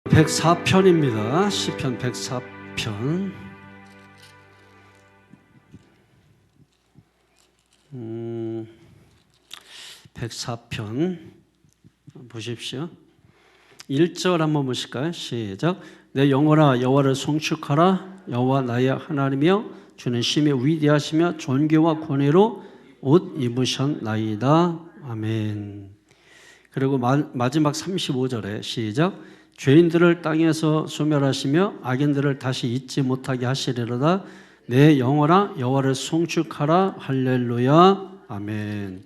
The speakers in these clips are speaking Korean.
104편입니다. 시편 104편. 104편 보십시오. 1절 한번 보실까요? 시작. 내 영혼아 여호와를 송축하라. 여호와 나의 하나님이여 주는 심히 위대하시며 존귀와 권위로 옷 입으셨나이다. 아멘. 그리고 마지막 35절에 시작. 죄인들을 땅에서 소멸하시며 악인들을 다시 잊지 못하게 하시리로다. 내 영혼아 여호와를 송축하라. 할렐루야. 아멘.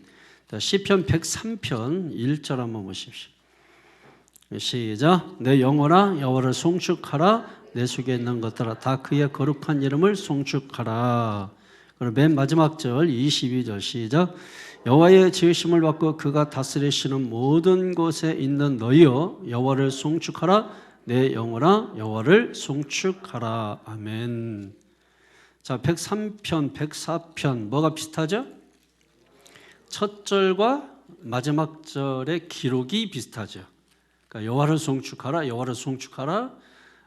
시편 103편 1절 한번 보십시오. 시작. 내 영혼아 여호와를 송축하라. 내 속에 있는 것들아 다 그의 거룩한 이름을 송축하라. 그리고 맨 마지막 절 22절 시작. 여호와의 지으심을 받고 그가 다스리시는 모든 곳에 있는 너희여 여호와를 송축하라. 내 영혼아 여호와를 송축하라. 아멘. 자, 103편 104편 뭐가 비슷하죠? 첫 절과 마지막 절의 기록이 비슷하죠. 그러니까 여호와를 송축하라. 여호와를 송축하라.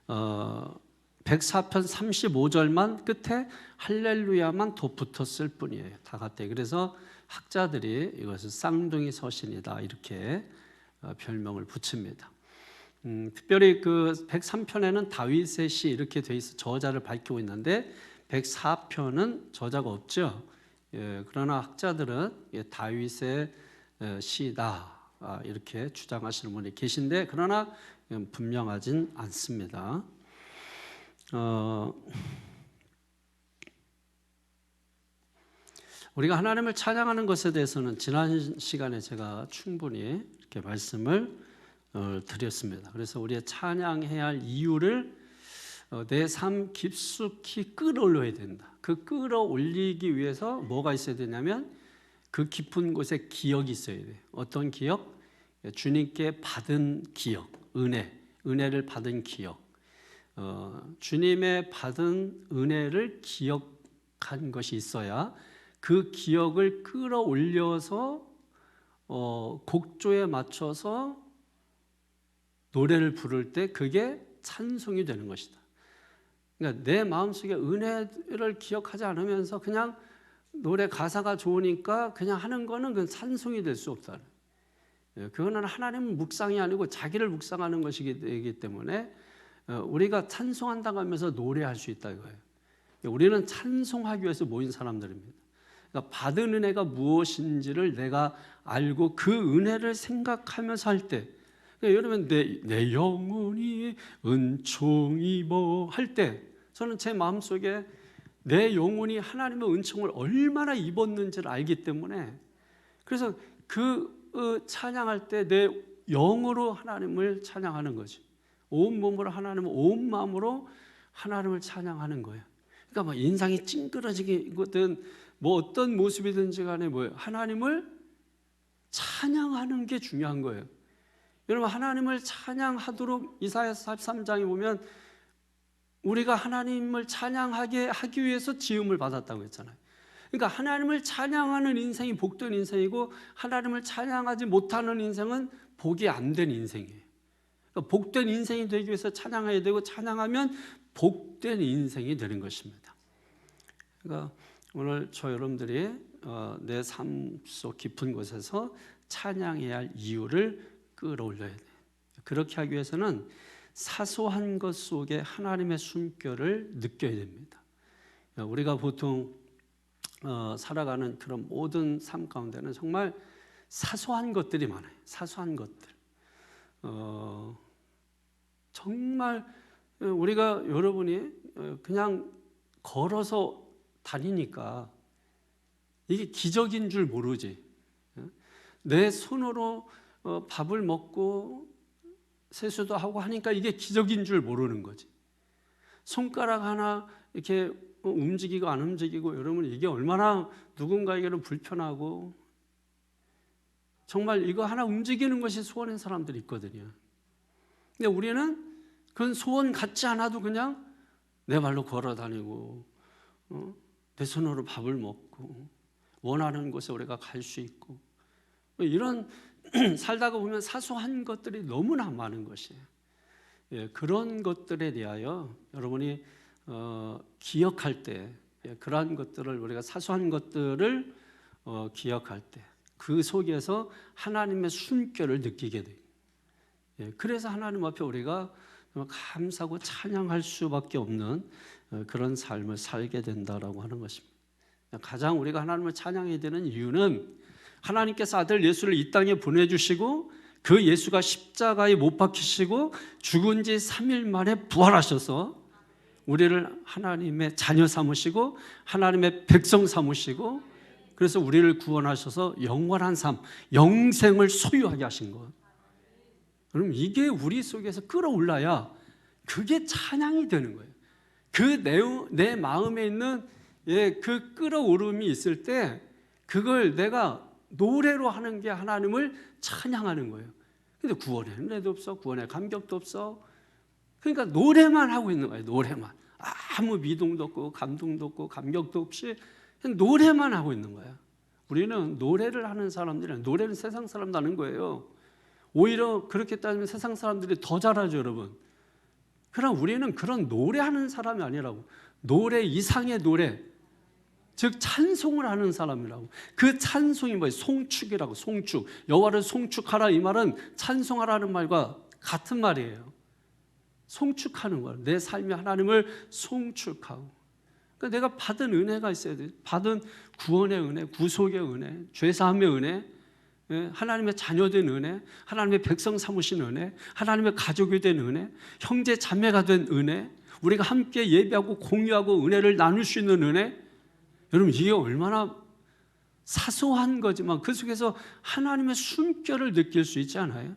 104편 35절만 끝에 할렐루야만 더 붙었을 뿐이에요. 다 같아요. 그래서 학자들이 이것을 쌍둥이 서신이다 이렇게 별명을 붙입니다. 특별히 그 103편에는 다윗의 시 이렇게 돼 있어 저자를 밝히고 있는데 104편은 저자가 없죠. 그러나 학자들은 다윗의 시다 이렇게 주장하시는 분이 계신데 그러나 분명하진 않습니다. 우리가 하나님을 찬양하는 것에 대해서는 지난 시간에 제가 충분히 이렇게 말씀을 드렸습니다. 그래서 우리의 찬양해야 할 이유를 내 삶 깊숙이 끌어올려야 된다. 그 끌어올리기 위해서 뭐가 있어야 되냐면 그 깊은 곳에 기억이 있어야 돼요. 어떤 기억? 주님께 받은 기억, 은혜를 받은 기억. 주님의 받은 은혜를 기억한 것이 있어야 그 기억을 끌어올려서 곡조에 맞춰서 노래를 부를 때 그게 찬송이 되는 것이다. 그러니까 내 마음속에 은혜를 기억하지 않으면서 그냥 노래 가사가 좋으니까 그냥 하는 거는 그 찬송이 될 수 없다. 그거는 하나님 묵상이 아니고 자기를 묵상하는 것이기 때문에 우리가 찬송한다고 하면서 노래할 수 있다 이거예요. 우리는 찬송하기 위해서 모인 사람들입니다. 그러니까 받은 은혜가 무엇인지를 내가 알고 그 은혜를 생각하면서 할 때, 그러니까 여러분 내 영혼이 은총이 뭐 할 때, 저는 제 마음속에 내 영혼이 하나님의 은총을 얼마나 입었는지를 알기 때문에, 그래서 그 찬양할 때 내 영으로 하나님을 찬양하는 거지. 온 몸으로 하나님을 온 마음으로 하나님을 찬양하는 거예요. 그러니까 막 인상이 찡그러지거든 뭐 어떤 모습이든지 간에 뭐예요? 하나님을 찬양하는 게 중요한 거예요. 여러분 하나님을 찬양하도록 이사야 43장에 보면 우리가 하나님을 찬양하게 하기 위해서 지음을 받았다고 했잖아요. 그러니까 하나님을 찬양하는 인생이 복된 인생이고 하나님을 찬양하지 못하는 인생은 복이 안 된 인생이에요. 그러니까 복된 인생이 되기 위해서 찬양해야 되고 찬양하면 복된 인생이 되는 것입니다. 그러니까 오늘 저 여러분들이 내 삶 속 깊은 곳에서 찬양해야 할 이유를 끌어올려야 돼요. 그렇게 하기 위해서는 사소한 것 속에 하나님의 숨결을 느껴야 됩니다. 우리가 보통 살아가는 그런 모든 삶 가운데는 정말 사소한 것들이 많아요. 사소한 것들. 정말 우리가 여러분이 그냥 걸어서 다니니까 이게 기적인 줄 모르지. 내 손으로 밥을 먹고 세수도 하고 하니까 이게 기적인 줄 모르는 거지. 손가락 하나 이렇게 움직이고 안 움직이고 여러분 이게 얼마나 누군가에게는 불편하고 정말 이거 하나 움직이는 것이 소원인 사람들이 있거든요. 근데 우리는 그건 소원 같지 않아도 그냥 내 발로 걸어 다니고 내 손으로 밥을 먹고 원하는 곳에 우리가 갈 수 있고 이런 살다가 보면 사소한 것들이 너무나 많은 것이에요. 그런 것들에 대하여 여러분이 기억할 때, 그러한 것들을 우리가 사소한 것들을 기억할 때 그 속에서 하나님의 숨결을 느끼게 돼요. 그래서 하나님 앞에 우리가 감사하고 찬양할 수밖에 없는 그런 삶을 살게 된다라고 하는 것입니다. 가장 우리가 하나님을 찬양해야 되는 이유는 하나님께서 아들 예수를 이 땅에 보내주시고 그 예수가 십자가에 못 박히시고 죽은 지 3일 만에 부활하셔서 우리를 하나님의 자녀 삼으시고 하나님의 백성 삼으시고 그래서 우리를 구원하셔서 영원한 삶, 영생을 소유하게 하신 것. 그럼 이게 우리 속에서 끌어올라야 그게 찬양이 되는 거예요. 내 마음에 있는 그 끌어오름이 있을 때 그걸 내가 노래로 하는 게 하나님을 찬양하는 거예요. 근데 구원의 은혜도 없어, 구원의 감격도 없어. 그러니까 노래만 하고 있는 거예요. 노래만. 아무 미동도 없고 감동도 없고 감격도 없이 그냥 노래만 하고 있는 거야. 우리는 노래를 하는 사람들이랑 노래는 세상 사람도 하는 거예요. 오히려 그렇게 따지면 세상 사람들이 더 잘하죠, 여러분. 그럼 우리는 그런 노래하는 사람이 아니라고. 노래 이상의 노래, 즉 찬송을 하는 사람이라고. 그 찬송이 뭐예요? 송축이라고. 송축. 여호와를 송축하라, 이 말은 찬송하라는 말과 같은 말이에요. 송축하는 거예요. 내 삶이 하나님을 송축하고. 그러니까 내가 받은 은혜가 있어야 돼. 받은 구원의 은혜, 구속의 은혜, 죄사함의 은혜, 하나님의 자녀된 은혜, 하나님의 백성 삼으신 은혜, 하나님의 가족이 된 은혜, 형제 자매가 된 은혜, 우리가 함께 예배하고 공유하고 은혜를 나눌 수 있는 은혜. 여러분 이게 얼마나 사소한 거지만 그 속에서 하나님의 숨결을 느낄 수 있지 않아요?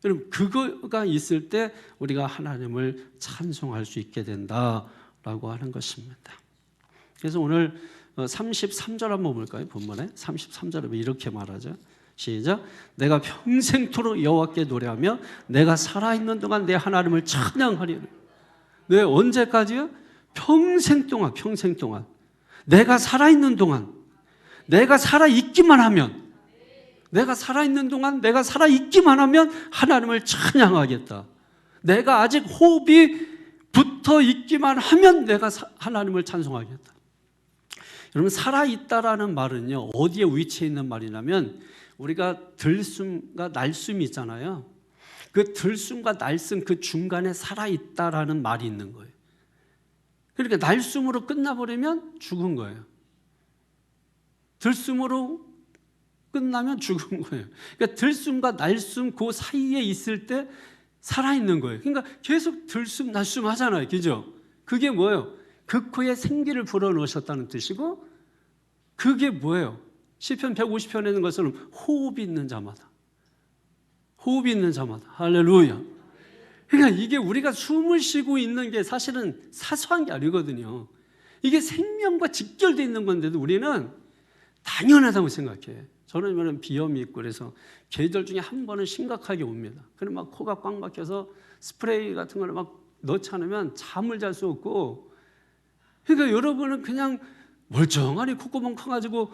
여러분 그거가 있을 때 우리가 하나님을 찬송할 수 있게 된다라고 하는 것입니다. 그래서 오늘 33절 한번 볼까요? 본문에 33절에 이렇게 말하죠. 시작. 내가 평생토록 여호와께 노래하며 내가 살아있는 동안 내 하나님을 찬양하리라. 네, 언제까지요? 평생 동안, 평생 동안. 내가 살아있는 동안, 내가 살아있기만 하면, 내가 살아있는 동안, 내가 살아있기만 하면 하나님을 찬양하겠다. 내가 아직 호흡이 붙어 있기만 하면 내가 하나님을 찬송하겠다. 여러분 살아있다라는 말은요 어디에 위치해 있는 말이냐면 우리가 들숨과 날숨이 있잖아요. 그 들숨과 날숨 그 중간에 살아있다라는 말이 있는 거예요. 그러니까 날숨으로 끝나버리면 죽은 거예요. 들숨으로 끝나면 죽은 거예요. 그러니까 들숨과 날숨 그 사이에 있을 때 살아있는 거예요. 그러니까 계속 들숨 날숨 하잖아요. 그죠? 그게 뭐예요? 그 코에 생기를 불어넣으셨다는 뜻이고 그게 뭐예요? 시편 150편에 있는 것처럼 호흡이 있는 자마다, 호흡이 있는 자마다. 할렐루야. 그러니까 이게 우리가 숨을 쉬고 있는 게 사실은 사소한 게 아니거든요. 이게 생명과 직결되어 있는 건데도 우리는 당연하다고 생각해. 저는 비염이 있고 그래서 계절 중에 한 번은 심각하게 옵니다. 그럼 막 코가 꽉 막혀서 스프레이 같은 걸 막 넣지 않으면 잠을 잘 수 없고. 그러니까 여러분은 그냥 멀쩡하니 콧구멍 커가지고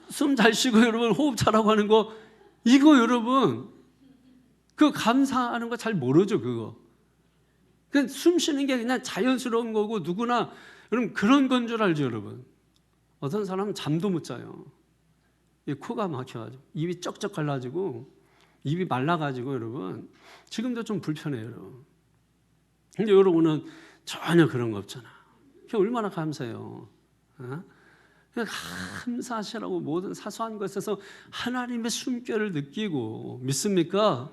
숨 잘 쉬고 여러분 호흡 잘하고 하는 거 이거 여러분 그 감사하는 거 잘 모르죠. 그거 그냥 숨 쉬는 게 그냥 자연스러운 거고 누구나 여러분 그런 건 줄 알죠. 여러분 어떤 사람은 잠도 못 자요. 이 코가 막혀가지고 입이 쩍쩍 갈라지고 입이 말라가지고 여러분 지금도 좀 불편해요. 여러분. 근데 여러분은 전혀 그런 거 없잖아. 얼마나 감사해요. 감사하시라고 모든 사소한 것에서 하나님의 숨결을 느끼고 믿습니까?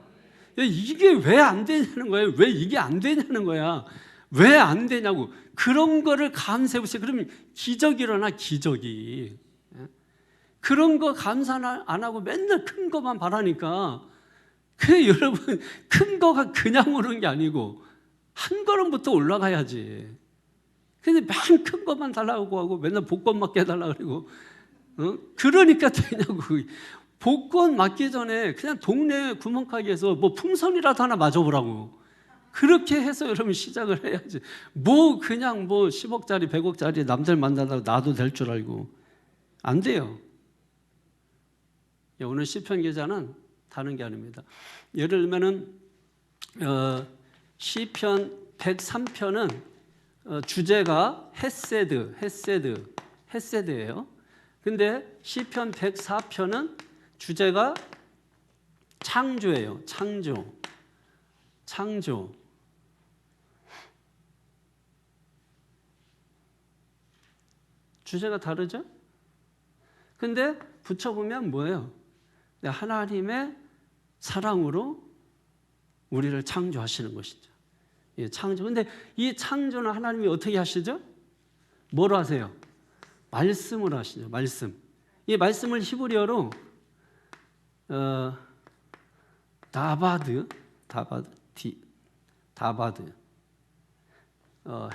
이게 왜 안 되냐는 거예요. 왜 이게 안 되냐는 거야. 왜 안 되냐고. 그런 거를 감사해 보세요. 그러면 기적이 일어나. 기적이. 그런 거 감사 안 하고 맨날 큰 거만 바라니까 그래 여러분 큰 거가 그냥 오는 게 아니고 한 걸음부터 올라가야지. 근데 맨 큰 것만 달라고 하고 맨날 복권 맞게 해달라고 그러고 그러니까 되냐고. 복권 맞기 전에 그냥 동네 구멍가게에서 뭐 풍선이라도 하나 맞아보라고. 그렇게 해서 여러분 시작을 해야지. 뭐 그냥 뭐 10억짜리 100억짜리 남들 만나다가 나도 될 줄 알고 안 돼요. 오늘 시편 기자는 다른 게 아닙니다. 예를 들면은 시편 103편은 주제가 헤세드예요. 근데 시편 104편은 주제가 창조예요. 창조. 주제가 다르죠? 근데 붙여보면 뭐예요? 하나님의 사랑으로 우리를 창조하시는 것이죠. 예, 창조. 근데 이 창조는 하나님이 어떻게 하시죠? 뭐로 하세요? 말씀으로 하시죠. 말씀. 이 말씀을 히브리어로 다바드,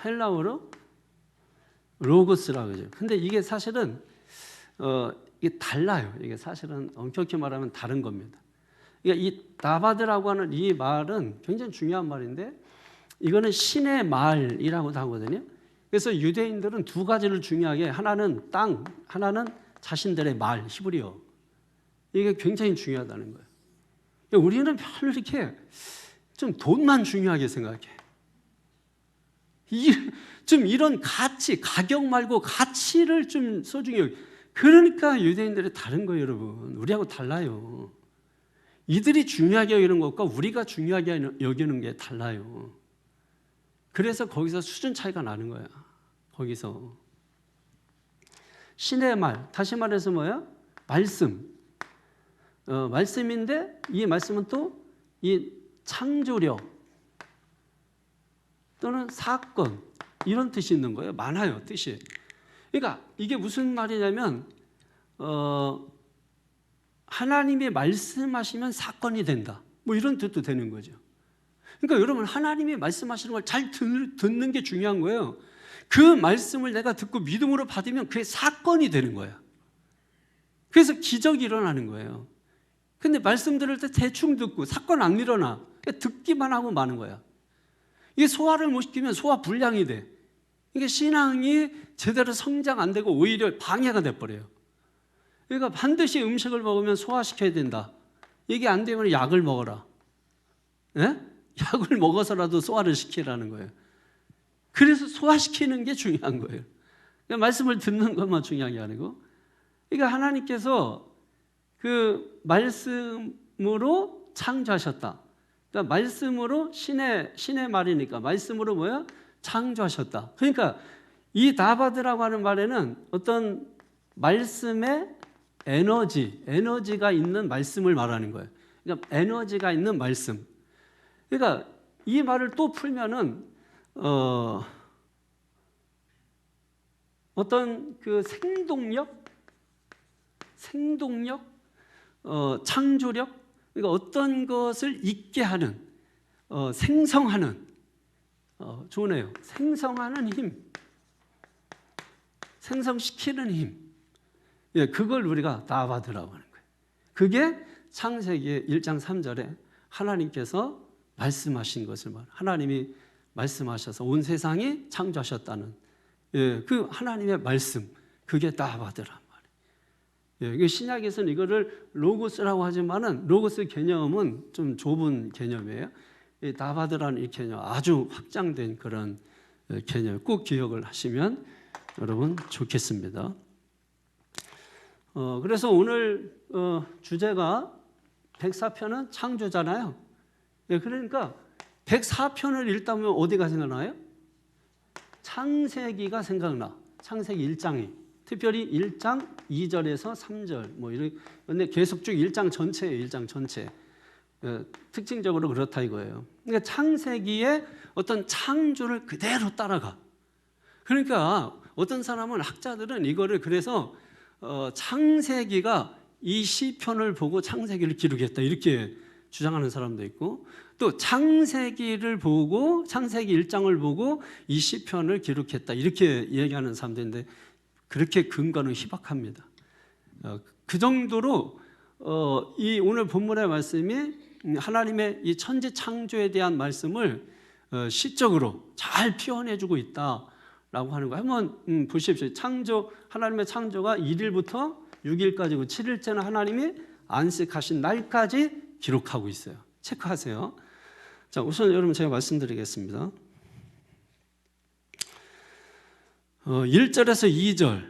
헬라어로 로고스라고 하죠. 근데 이게 사실은 이게 달라요. 이게 사실은 엄격히 말하면 다른 겁니다. 그러니까 이 다바드라고 하는 이 말은 굉장히 중요한 말인데 이거는 신의 말이라고도 하거든요. 그래서 유대인들은 두 가지를 중요하게 하나는 땅, 하나는 자신들의 말, 히브리어. 이게 굉장히 중요하다는 거예요. 그러니까 우리는 별로 이렇게 좀 돈만 중요하게 생각해. 좀 이런 가치, 가격 말고 가치를 좀 소중히 여기. 그러니까 유대인들이 다른 거예요, 여러분. 우리하고 달라요. 이들이 중요하게 여기는 것과 우리가 중요하게 여기는 게 달라요. 그래서 거기서 수준 차이가 나는 거야. 거기서 신의 말, 다시 말해서 뭐야? 말씀. 말씀인데 이 말씀은 또 이 창조력 또는 사건 이런 뜻이 있는 거예요. 많아요, 뜻이. 그러니까 이게 무슨 말이냐면 하나님이 말씀하시면 사건이 된다. 뭐 이런 뜻도 되는 거죠. 그러니까 여러분 하나님이 말씀하시는 걸 잘 듣는 게 중요한 거예요. 그 말씀을 내가 듣고 믿음으로 받으면 그게 사건이 되는 거야. 그래서 기적이 일어나는 거예요. 근데 말씀 들을 때 대충 듣고 사건 안 일어나. 그러니까 듣기만 하고 마는 거야. 이게 소화를 못 시키면 소화 불량이 돼. 이게 신앙이 제대로 성장 안 되고 오히려 방해가 돼버려요. 그러니까 반드시 음식을 먹으면 소화시켜야 된다. 이게 안 되면 약을 먹어라. 예? 약을 먹어서라도 소화를 시키라는 거예요. 그래서 소화시키는 게 중요한 거예요. 그러니까 말씀을 듣는 것만 중요한 게 아니고, 그러니까 하나님께서 그 말씀으로 창조하셨다. 그러니까 말씀으로 신의 말이니까 말씀으로 뭐야? 창조하셨다. 그러니까 이 다바드라고 하는 말에는 어떤 말씀의 에너지가 있는 말씀을 말하는 거예요. 그러니까 에너지가 있는 말씀. 그러니까 이 말을 또 풀면은 어떤 그 생동력, 창조력, 그러니까 어떤 것을 있게 하는, 생성하는, 좋네요. 생성하는 힘, 생성시키는 힘. 예, 그걸 우리가 다바드라고 하는 거예요. 그게 창세기 1장 3절에 하나님께서 말씀하신 것을 말. 하나님이 말씀하셔서 온 세상이 창조하셨다는 그 하나님의 말씀, 그게 다바드란 말이에요. 신약에서는 이거를 로고스라고 하지만은 로고스 개념은 좀 좁은 개념이에요. 다바드라는 이 개념 아주 확장된 그런 개념 꼭 기억을 하시면 여러분 좋겠습니다. 그래서 오늘 주제가 104편은 창조잖아요. 그러니까 104편을 읽다 보면 어디가 생각나요? 창세기가 생각나. 창세기 1장이. 특별히 1장 2절에서 3절 뭐 이런. 근데 계속 쭉 1장 전체예요. 1장 전체. 특징적으로 그렇다 이거예요. 그러니까 창세기의 어떤 창조를 그대로 따라가. 그러니까 어떤 사람은 학자들은 이거를 그래서 창세기가 이 시편을 보고 창세기를 기록했다 이렇게 주장하는 사람도 있고, 또 창세기를 보고 창세기 1장을 보고 이 시편을 기록했다 이렇게 얘기하는 사람도 있는데 그렇게 근거는 희박합니다. 그 정도로 이 오늘 본문의 말씀이 하나님의 이 천지 창조에 대한 말씀을 시적으로 잘 표현해주고 있다라고 하는 거예요. 한번 보십시오. 하나님의 창조가 1일부터 6일까지고 7일째는 하나님이 안식하신 날까지 기록하고 있어요. 체크하세요. 자, 우선 여러분 제가 말씀드리겠습니다. 1절에서 2절,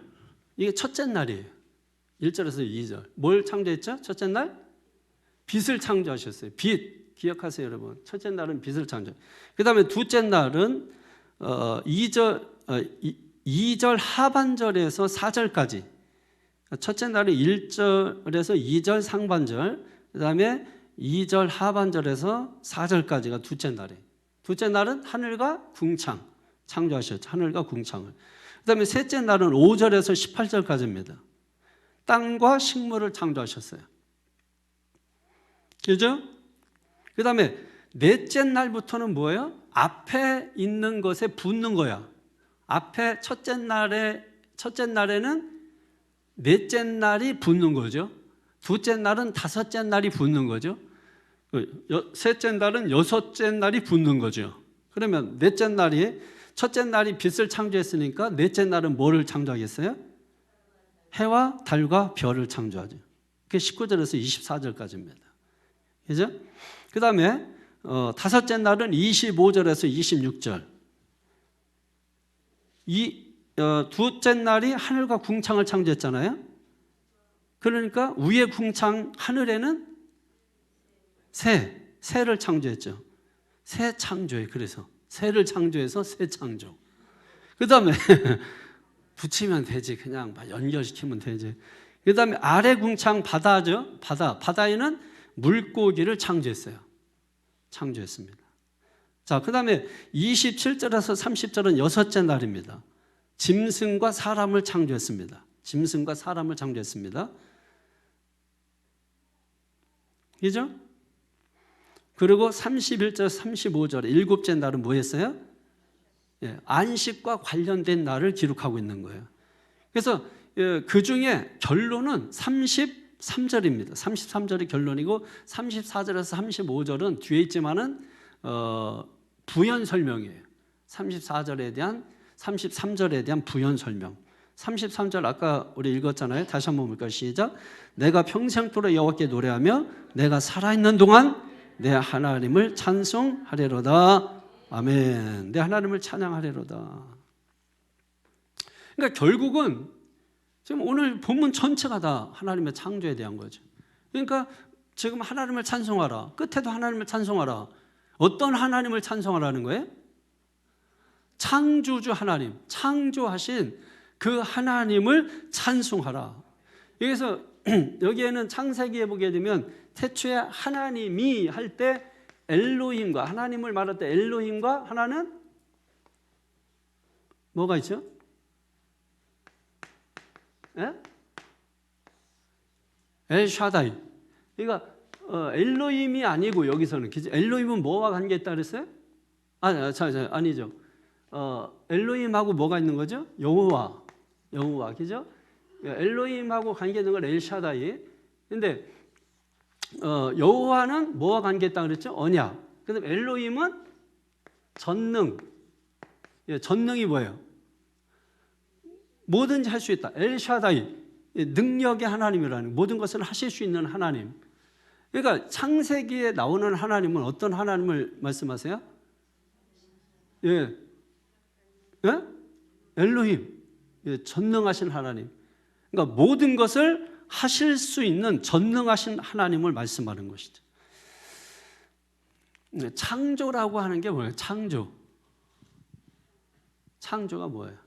이게 첫째 날이에요. 1절에서 2절. 뭘 창조했죠? 첫째 날? 빛을 창조하셨어요. 빛. 기억하세요, 여러분. 첫째 날은 빛을 창조. 그 다음에 둘째 날은 2절 하반절에서 4절까지. 첫째 날은 1절에서 2절 상반절, 그 다음에 2절 하반절에서 4절까지가 둘째 날이에요. 둘째 날은 하늘과 궁창 창조하셨죠. 하늘과 궁창을. 그 다음에 셋째 날은 5절에서 18절까지입니다. 땅과 식물을 창조하셨어요. 그죠? 그 다음에 넷째 날부터는 뭐예요? 앞에 있는 것에 붙는 거야. 앞에 첫째 날에는 넷째 날이 붙는 거죠. 둘째 날은 다섯째 날이 붙는 거죠. 셋째 날은 여섯째 날이 붙는 거죠. 그러면 넷째 날이, 첫째 날이 빛을 창조했으니까 넷째 날은 뭐를 창조하겠어요? 해와 달과 별을 창조하죠. 그게 19절에서 24절까지입니다. 그죠? 그 다음에 다섯째 날은 25절에서 26절. 둘째 날이 하늘과 궁창을 창조했잖아요. 그러니까 위의 궁창 하늘에는 새를 창조했죠. 새 창조해. 그래서 새를 창조해서 새 창조. 그 다음에 붙이면 되지. 그냥 연결시키면 되지. 그 다음에 아래 궁창 바다죠. 바다에는 물고기를 창조했어요. 창조했습니다. 자, 그 다음에 27절에서 30절은 여섯째 날입니다. 짐승과 사람을 창조했습니다. 짐승과 사람을 창조했습니다. 그죠? 그리고 31절, 35절, 일곱째 날은 뭐 했어요? 안식과 관련된 날을 기록하고 있는 거예요. 그래서 그 중에 결론은 33절입니다. 33절이 결론이고 34절에서 35절은 뒤에 있지만은 부연 설명이에요. 33절에 대한 부연 설명. 33절 아까 우리 읽었잖아요. 다시 한번 볼까요? 시작. 내가 평생토록 여호와께 노래하며 내가 살아있는 동안 내 하나님을 찬송하리로다. 아멘. 내 하나님을 찬양하리로다. 그러니까 결국은 지금 오늘 본문 전체가 다 하나님의 창조에 대한 거죠. 그러니까 지금 하나님을 찬송하라. 끝에도 하나님을 찬송하라. 어떤 하나님을 찬송하라는 거예요? 창조주 하나님, 창조하신 그 하나님을 찬송하라. 여기서 여기에는 창세기에 보게 되면 태초에 하나님이 할 때 엘로힘과, 하나님을 말할 때 엘로힘과 하나는 뭐가 있죠? 엘샤다이. 그러니까 엘로힘이 아니고 여기서는 엘로힘은 뭐와 관계있다 그랬어요? 아니죠. 엘로힘하고 뭐가 있는 거죠? 여호와, 그죠? 엘로힘하고 관계 있는 건 엘샤다이. 근데 여호와는 뭐와 관계 있다 그랬죠? 언약. 그다음 엘로힘은 전능. 전능이 뭐예요? 뭐든지 할 수 있다. 엘샤다이, 능력의 하나님이라는, 모든 것을 하실 수 있는 하나님. 그러니까 창세기에 나오는 하나님은 어떤 하나님을 말씀하세요? 엘로힘, 전능하신 하나님. 그러니까 모든 것을 하실 수 있는 전능하신 하나님을 말씀하는 것이죠. 창조라고 하는 게 뭐예요? 창조가 뭐예요?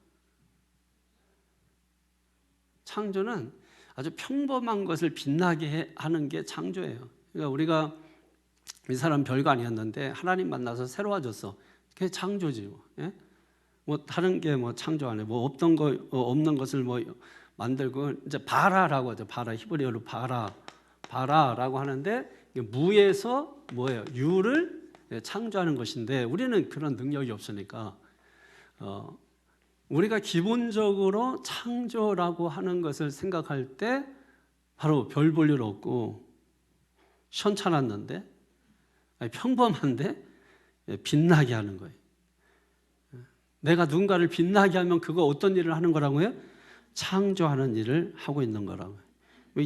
창조는 아주 평범한 것을 빛나게 하는 게 창조예요. 그러니까 우리가 이 사람 별거 아니었는데 하나님 만나서 새로워졌어. 그게 창조지. 뭐 다른 게 뭐 창조 안 해. 뭐 없는 것을 뭐 만들고 이제 바라라고 하죠. 바라, 히브리어로 바라라고 하는데 무에서 뭐예요? 유를 창조하는 것인데 우리는 그런 능력이 없으니까 우리가 기본적으로 창조라고 하는 것을 생각할 때 바로 별 볼 일 없고 시원찮았는데 평범한데 빛나게 하는 거예요. 내가 누군가를 빛나게 하면 그거 어떤 일을 하는 거라고요? 창조하는 일을 하고 있는 거라고요.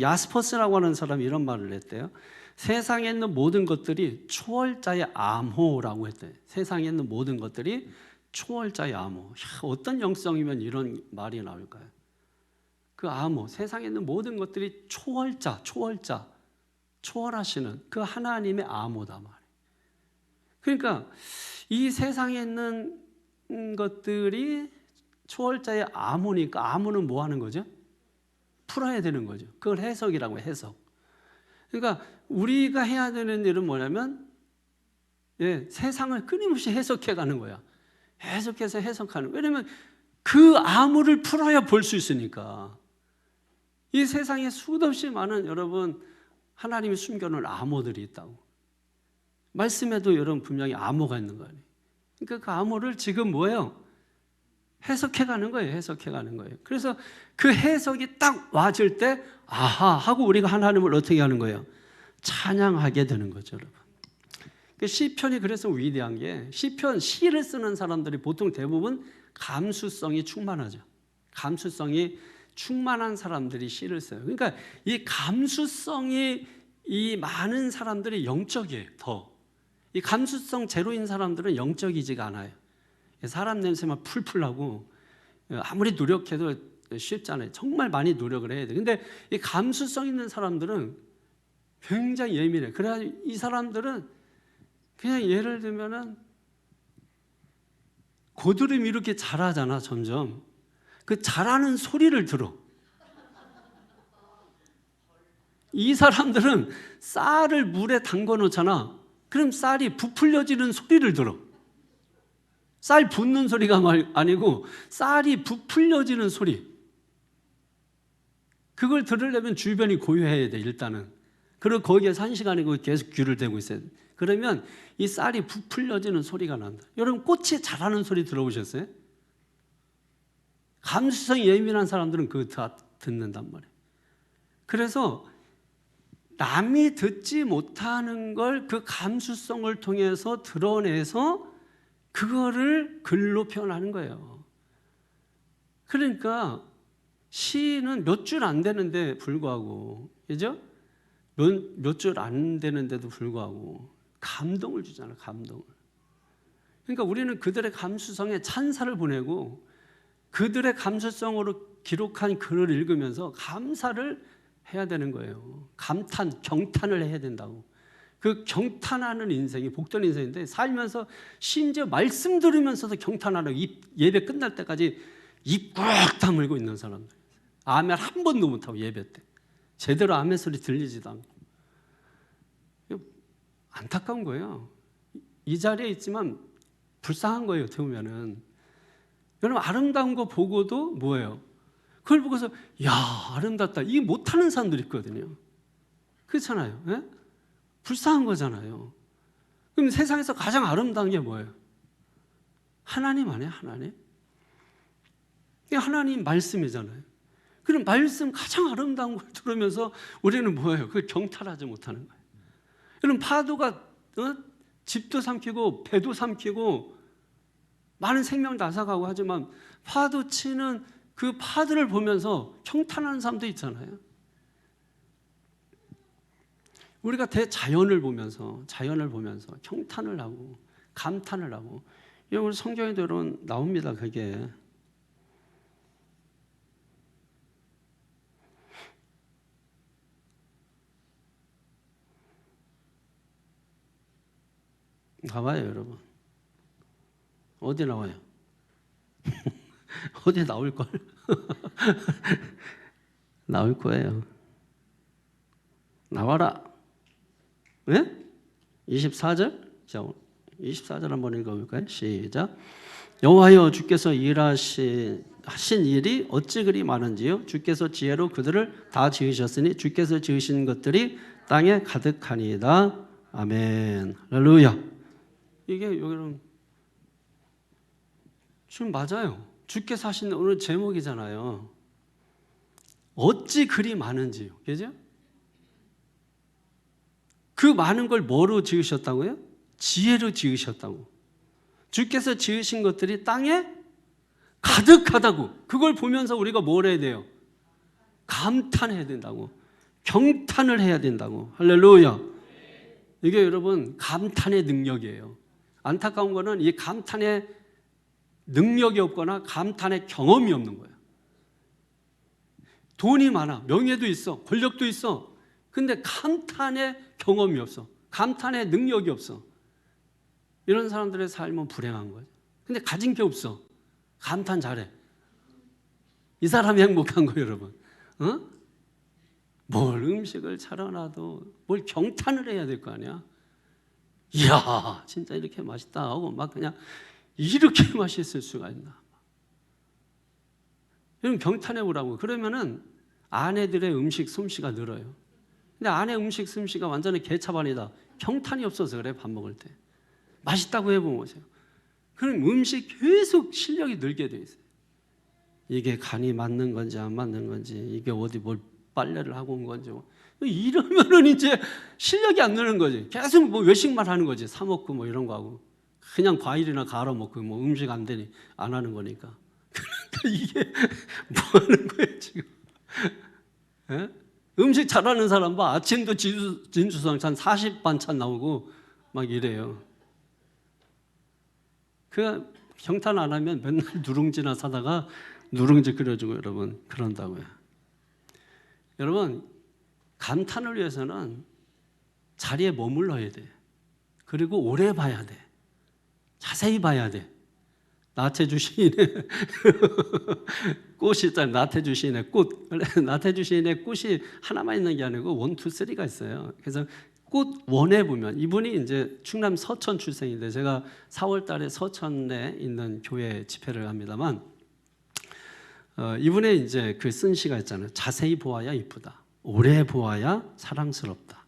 야스퍼스라고 하는 사람이 이런 말을 했대요. 세상에 있는 모든 것들이 초월자의 암호라고 했대. 세상에 있는 모든 것들이 초월자의 암호. 어떤 영성이면 이런 말이 나올까요? 그 암호, 세상에 있는 모든 것들이 초월자, 초월하시는 그 하나님의 암호다 말이에요. 그러니까 이 세상에 있는 것들이 초월자의 암호니까 암호는 뭐 하는 거죠? 풀어야 되는 거죠. 그걸 해석이라고 해석. 그러니까 우리가 해야 되는 일은 뭐냐면 세상을 끊임없이 해석해 가는 거야. 해석해서 해석하는. 왜냐면 그 암호를 풀어야 볼 수 있으니까. 이 세상에 수도 없이 많은 여러분 하나님이 숨겨놓은 암호들이 있다고. 말씀에도 여러분 분명히 암호가 있는 거 아니에요. 그러니까 그 암호를 지금 뭐예요? 해석해 가는 거예요. 해석해 가는 거예요. 그래서 그 해석이 딱 와질 때 아하 하고 우리가 하나님을 어떻게 하는 거예요? 찬양하게 되는 거죠, 여러분. 시편이 그래서 위대한 게 시편 시를 쓰는 사람들이 보통 대부분 감수성이 충만하죠. 감수성이 충만한 사람들이 시를 써요. 그러니까 이 감수성이 이 많은 사람들이 영적이에요. 더. 이 감수성 제로인 사람들은 영적이지가 않아요. 사람 냄새만 풀풀 나고 아무리 노력해도 쉽잖아요. 정말 많이 노력을 해야 돼요. 근데 이 감수성 있는 사람들은 굉장히 예민해요. 그래서 이 사람들은 그냥 예를 들면은 고드름이 이렇게 자라잖아, 점점. 그 자라는 소리를 들어. 이 사람들은 쌀을 물에 담궈 놓잖아. 그럼 쌀이 부풀려지는 소리를 들어. 쌀 붓는 소리가 아니고 쌀이 부풀려지는 소리. 그걸 들으려면 주변이 고요해야 돼, 일단은. 그리고 거기에서 1시간이고 계속 귀를 대고 있어야 돼. 그러면 이 쌀이 부풀려지는 소리가 난다. 여러분 꽃이 자라는 소리 들어보셨어요? 감수성이 예민한 사람들은 그거 다 듣는단 말이에요. 그래서 남이 듣지 못하는 걸 그 감수성을 통해서 드러내서 그거를 글로 표현하는 거예요. 그러니까 시는 몇 줄 안 되는데 불구하고, 그죠? 몇 줄 안 되는데도 불구하고 감동을 주잖아요. 감동을. 그러니까 우리는 그들의 감수성에 찬사를 보내고 그들의 감수성으로 기록한 글을 읽으면서 감사를 해야 되는 거예요. 감탄, 경탄을 해야 된다고. 그 경탄하는 인생이 복된 인생인데 살면서 심지어 말씀 들으면서도 경탄하는 예배 끝날 때까지 입 꽉 다물고 있는 사람들. 아멘 한 번도 못하고 예배 때. 제대로 아멘 소리 들리지도 않고. 안타까운 거예요. 이 자리에 있지만 불쌍한 거예요. 어떻게 보면은. 여러분 아름다운 거 보고도 뭐예요? 그걸 보고서 야 아름답다. 이게 못하는 사람들이 있거든요. 그렇잖아요. 예? 불쌍한 거잖아요. 그럼 세상에서 가장 아름다운 게 뭐예요? 하나님 아니에요? 하나님? 이게 하나님 말씀이잖아요. 그럼 말씀 가장 아름다운 걸 들으면서 우리는 뭐예요? 그걸 경탈하지 못하는 거예요. 여러분 파도가 집도 삼키고 배도 삼키고 많은 생명도 앗아가고 하지만 파도 치는 그 파도를 보면서 경탄하는 사람도 있잖아요. 우리가 대자연을 보면서 경탄을 하고 감탄을 하고 이거 우리 성경에도 여러분 나옵니다. 그게 나와요, 여러분. 어디 나와요? 어디 나올걸? 나올 거예요. 나와라. 네? 24절? 자, 24절 한번 읽어볼까요? 시작. 여호와여 주께서 하신 일이 어찌 그리 많은지요? 주께서 지혜로 그들을 다 지으셨으니 주께서 지으신 것들이 땅에 가득하니이다. 아멘. 할렐루야. 이게 여러분 지금 맞아요. 주께서 하신 오늘 제목이잖아요. 어찌 그리 많은지요. 그죠? 그 많은 걸 뭐로 지으셨다고요? 지혜로 지으셨다고. 주께서 지으신 것들이 땅에 가득하다고. 그걸 보면서 우리가 뭘 해야 돼요? 감탄해야 된다고. 경탄을 해야 된다고. 할렐루야. 이게 여러분 감탄의 능력이에요. 안타까운 거는 이 감탄의 능력이 없거나 감탄의 경험이 없는 거예요. 돈이 많아, 명예도 있어, 권력도 있어. 근데 감탄의 경험이 없어. 감탄의 능력이 없어. 이런 사람들의 삶은 불행한 거예요. 근데 가진 게 없어. 감탄 잘해. 이 사람이 행복한 거예요, 여러분. 뭘 음식을 차려놔도 뭘 경탄을 해야 될 거 아니야. 이야, 진짜 이렇게 맛있다 하고 막 그냥 이렇게 맛있을 수가 있나. 이런 경탄해 보라고. 그러면은 아내들의 음식 솜씨가 늘어요. 근데 아내 음식 솜씨가 완전히 개차반이다. 경탄이 없어서 그래. 밥 먹을 때 맛있다고 해보세요. 그럼 음식 계속 실력이 늘게 돼 있어요. 이게 간이 맞는 건지 안 맞는 건지, 이게 어디 뭘 빨래를 하고 온 건지, 이러면은 이제 실력이 안 느는 거지. 계속 뭐 외식만 하는 거지. 사 먹고 뭐 이런 거 하고 그냥 과일이나 갈아 먹고 뭐 음식 안 되니 안 하는 거니까. 그러니까 이게 뭐 하는 거예요 지금? 예? 음식 잘하는 사람 봐. 아침도 진수성찬 40반찬 나오고 막 이래요. 그 경탄 안 하면 맨날 누룽지나 사다가 누룽지 끓여주고 여러분 그런다고요. 여러분 감탄을 위해서는 자리에 머물러야 돼. 그리고 오래 봐야 돼. 자세히 봐야 돼. 나태주 시인의 꽃이 있잖아요. 나태주 시인의 꽃. 나태주 시인의 꽃이 하나만 있는 게 아니고 1, 2, 3가 있어요. 그래서 꽃 원에 보면 이분이 이제 충남 서천 출생인데 제가 4월 달에 서천에 있는 교회 집회를 합니다만 이분의 이제 그 쓴 시가 있잖아요. 자세히 보아야 이쁘다. 오래 보아야 사랑스럽다.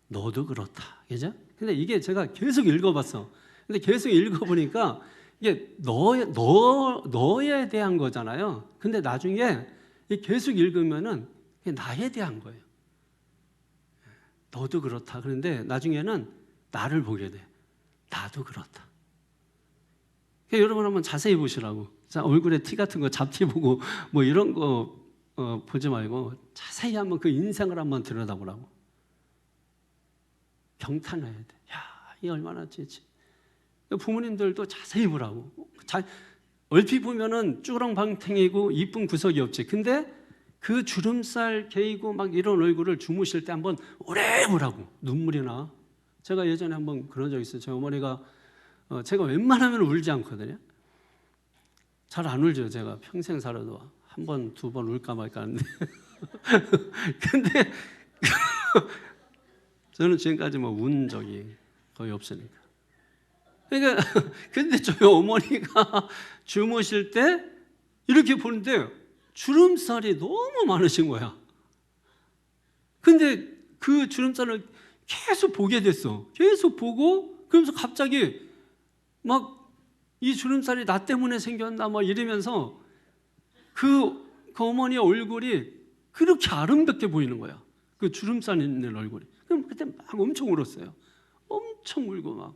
너도 그렇다. 그죠? 근데 이게 제가 계속 읽어봤어. 근데 계속 읽어보니까 이게 너에 대한 거잖아요. 근데 나중에 계속 읽으면은 나에 대한 거예요. 너도 그렇다. 그런데 나중에는 나를 보게 돼. 나도 그렇다. 그러니까 여러분 한번 자세히 보시라고. 자, 얼굴에 티 같은 거 잡티 보고 뭐 이런 거 보지 말고 자세히 한번 그 인생을 한번 들여다보라고. 경탄해야 돼. 야, 이 얼마나 지지. 부모님들도 자세히 보라고. 얼핏 보면은 쭈렁방탱이고 이쁜 구석이 없지. 근데 그 주름살 개이고 막 이런 얼굴을 주무실 때 한번 오래 보라고. 눈물이 나. 제가 예전에 한번 그런 적 있어요. 제 어머니가 제가 웬만하면 울지 않거든요. 잘 안 울죠. 제가 평생 살아도 한 번, 두 번 울까 말까 하는데. 근데 저는 지금까지 뭐 운 적이 거의 없으니까. 그러니까 근데 저희 어머니가 주무실 때 이렇게 보는데 주름살이 너무 많으신 거야. 근데 그 주름살을 계속 보게 됐어. 계속 보고 그러면서 갑자기 막 이 주름살이 나 때문에 생겼나 막 이러면서 그 어머니의 얼굴이 그렇게 아름답게 보이는 거야. 그 주름살 있는 얼굴이. 그럼 그때 막 엄청 울었어요. 엄청 울고 막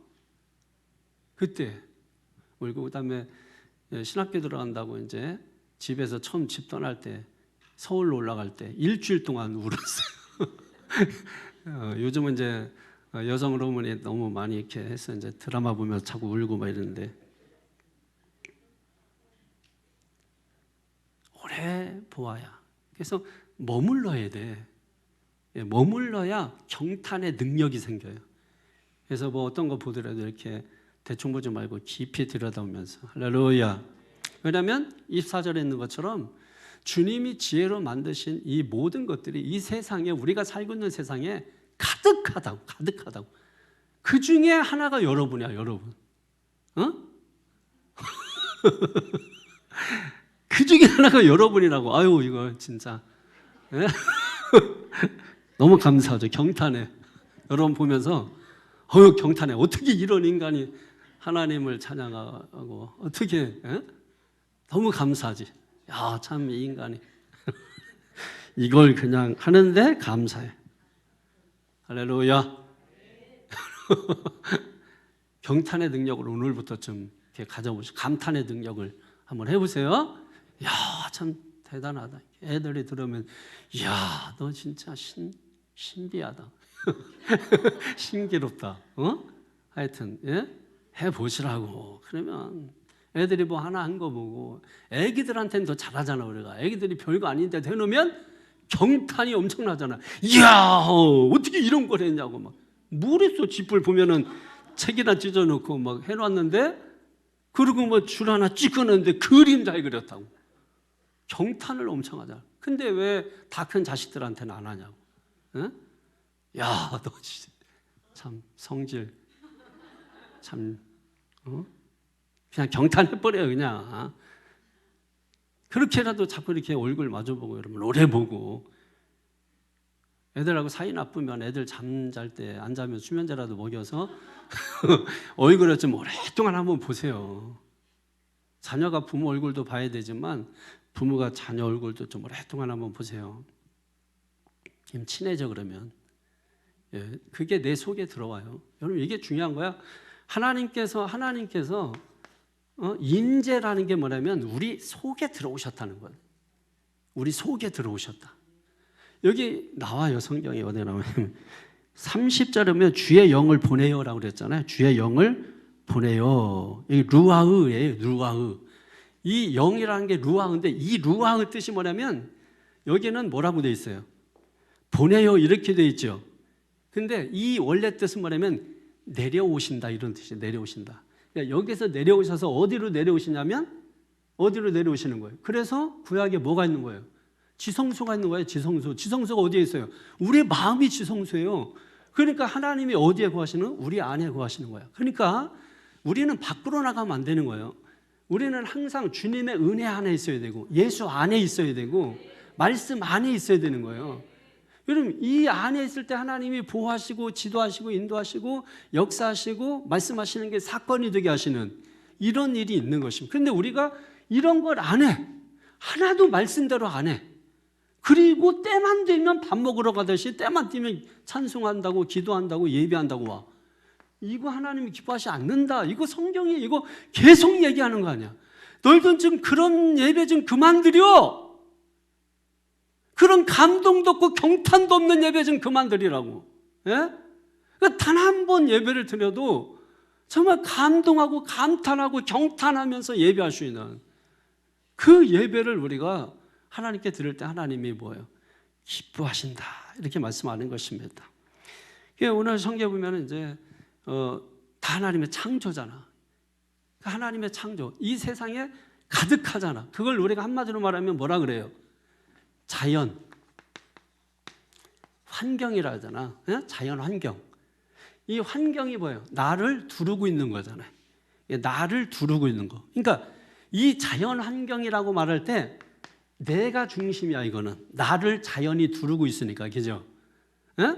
그때 울고 그다음에 신학교 들어간다고 이제 집에서 처음 집 떠날 때 서울로 올라갈 때 일주일 동안 울었어요. 요즘은 이제 여성 호르몬이 너무 많이 이렇게 해서 이제 드라마 보면서 자꾸 울고 막 이러는데 오래 보아야. 그래서 머물러야 돼. 머물러야 경탄의 능력이 생겨요. 그래서 뭐 어떤 거 보더라도 이렇게 대충 보지 말고 깊이 들여다보면서 할렐루야. 왜냐하면 24절에 있는 것처럼 주님이 지혜로 만드신 이 모든 것들이 이 세상에 우리가 살고 있는 세상에 가득하다고. 그 중에 하나가 여러분이야, 여러분. 그 중에 하나가 여러분이라고. 아유, 이거 진짜 너무 감사하죠. 경탄해. 여러분 보면서 경탄해. 어떻게 이런 인간이 하나님을 찬양하고 어떻게 너무 감사하지. 야, 참 이 인간이 이걸 그냥 하는데 감사해. 할렐루야. 경탄의 능력을 오늘부터 좀 이렇게 가져보시고 감탄의 능력을 한번 해보세요. 야, 참 대단하다. 애들이 들으면 야, 너 진짜 신비하다. 신기롭다. 하여튼 해보시라고. 그러면 애들이 뭐 하나 한 거 보고, 애기들한테는 더 잘하잖아 우리가. 애기들이 별거 아닌데 해놓으면 경탄이 엄청나잖아. 이야 어떻게 이런 걸 했냐고 막. 뭐랬어. 집을 보면은 책이나 찢어놓고 막 해놨는데, 그리고 뭐 줄 하나 찍어놨는데 그림 잘 그렸다고. 경탄을 엄청 하잖아. 근데 왜 다 큰 자식들한테는 안 하냐고. 응? 야, 너 진짜 참 성질 참 그냥 경탄해버려요 그냥. 그렇게라도 자꾸 이렇게 얼굴 마주보고 여러분 오래 보고. 애들하고 사이 나쁘면 애들 잠잘 때 안 자면 수면제라도 먹여서 얼굴을 좀 오랫동안 한번 보세요. 자녀가 부모 얼굴도 봐야 되지만 부모가 자녀 얼굴도 좀 오랫동안 한번 보세요. 그럼 친해져. 그러면 그게 내 속에 들어와요. 여러분 이게 중요한 거야. 하나님께서 인재라는 게 뭐냐면 우리 속에 들어오셨다는 거예요. 우리 속에 들어오셨다. 여기 나와요. 성경에 어디 나오냐면 30절이면 주의 영을 보내요라고 그랬잖아요. 주의 영을 보내요. 이 루아흐예요. 루아흐. 이 영이라는 게 루아흐인데, 이 루아흐 뜻이 뭐냐면 여기는 뭐라고 돼 있어요? 보내요 이렇게 돼 있죠. 근데 이 원래 뜻은 뭐냐면 내려오신다 이런 뜻이에요. 내려오신다. 그러니까 여기서 내려오셔서 어디로 내려오시냐면 어디로 내려오시는 거예요. 그래서 구약에 뭐가 있는 거예요? 지성소가 있는 거예요. 지성소가 어디에 있어요? 우리 마음이 지성소예요. 그러니까 하나님이 어디에 거하시는? 우리 안에 거하시는 거예요. 그러니까 우리는 밖으로 나가면 안 되는 거예요. 우리는 항상 주님의 은혜 안에 있어야 되고, 예수 안에 있어야 되고, 말씀 안에 있어야 되는 거예요. 여러분 이 안에 있을 때 하나님이 보호하시고 지도하시고 인도하시고 역사하시고 말씀하시는 게 사건이 되게 하시는 이런 일이 있는 것입니다. 그런데 우리가 이런 걸 안 해. 하나도 말씀대로 안 해. 그리고 때만 되면 밥 먹으러 가듯이 때만 되면 찬송한다고 기도한다고 예배한다고 와. 이거 하나님이 기뻐하지 않는다. 이거 성경이 이거 계속 얘기하는 거 아니야. 너희들 좀 그런 예배 좀 그만 드려. 그런 감동도 없고 경탄도 없는 예배 좀 그만 드리라고. 예? 단 한 번 예배를 드려도 정말 감동하고 감탄하고 경탄하면서 예배할 수 있는 그 예배를 우리가 하나님께 드릴 때 하나님이 뭐예요? 기뻐하신다. 이렇게 말씀하는 것입니다. 오늘 성경 보면 이제 다 하나님의 창조잖아. 하나님의 창조. 이 세상에 가득하잖아. 그걸 우리가 한마디로 말하면 뭐라 그래요? 자연. 환경이라 하잖아. 자연 환경. 이 환경이 뭐예요? 나를 두르고 있는 거잖아요. 나를 두르고 있는 거. 그러니까 이 자연 환경이라고 말할 때 내가 중심이야. 이거는 나를 자연이 두르고 있으니까. 그죠? 에?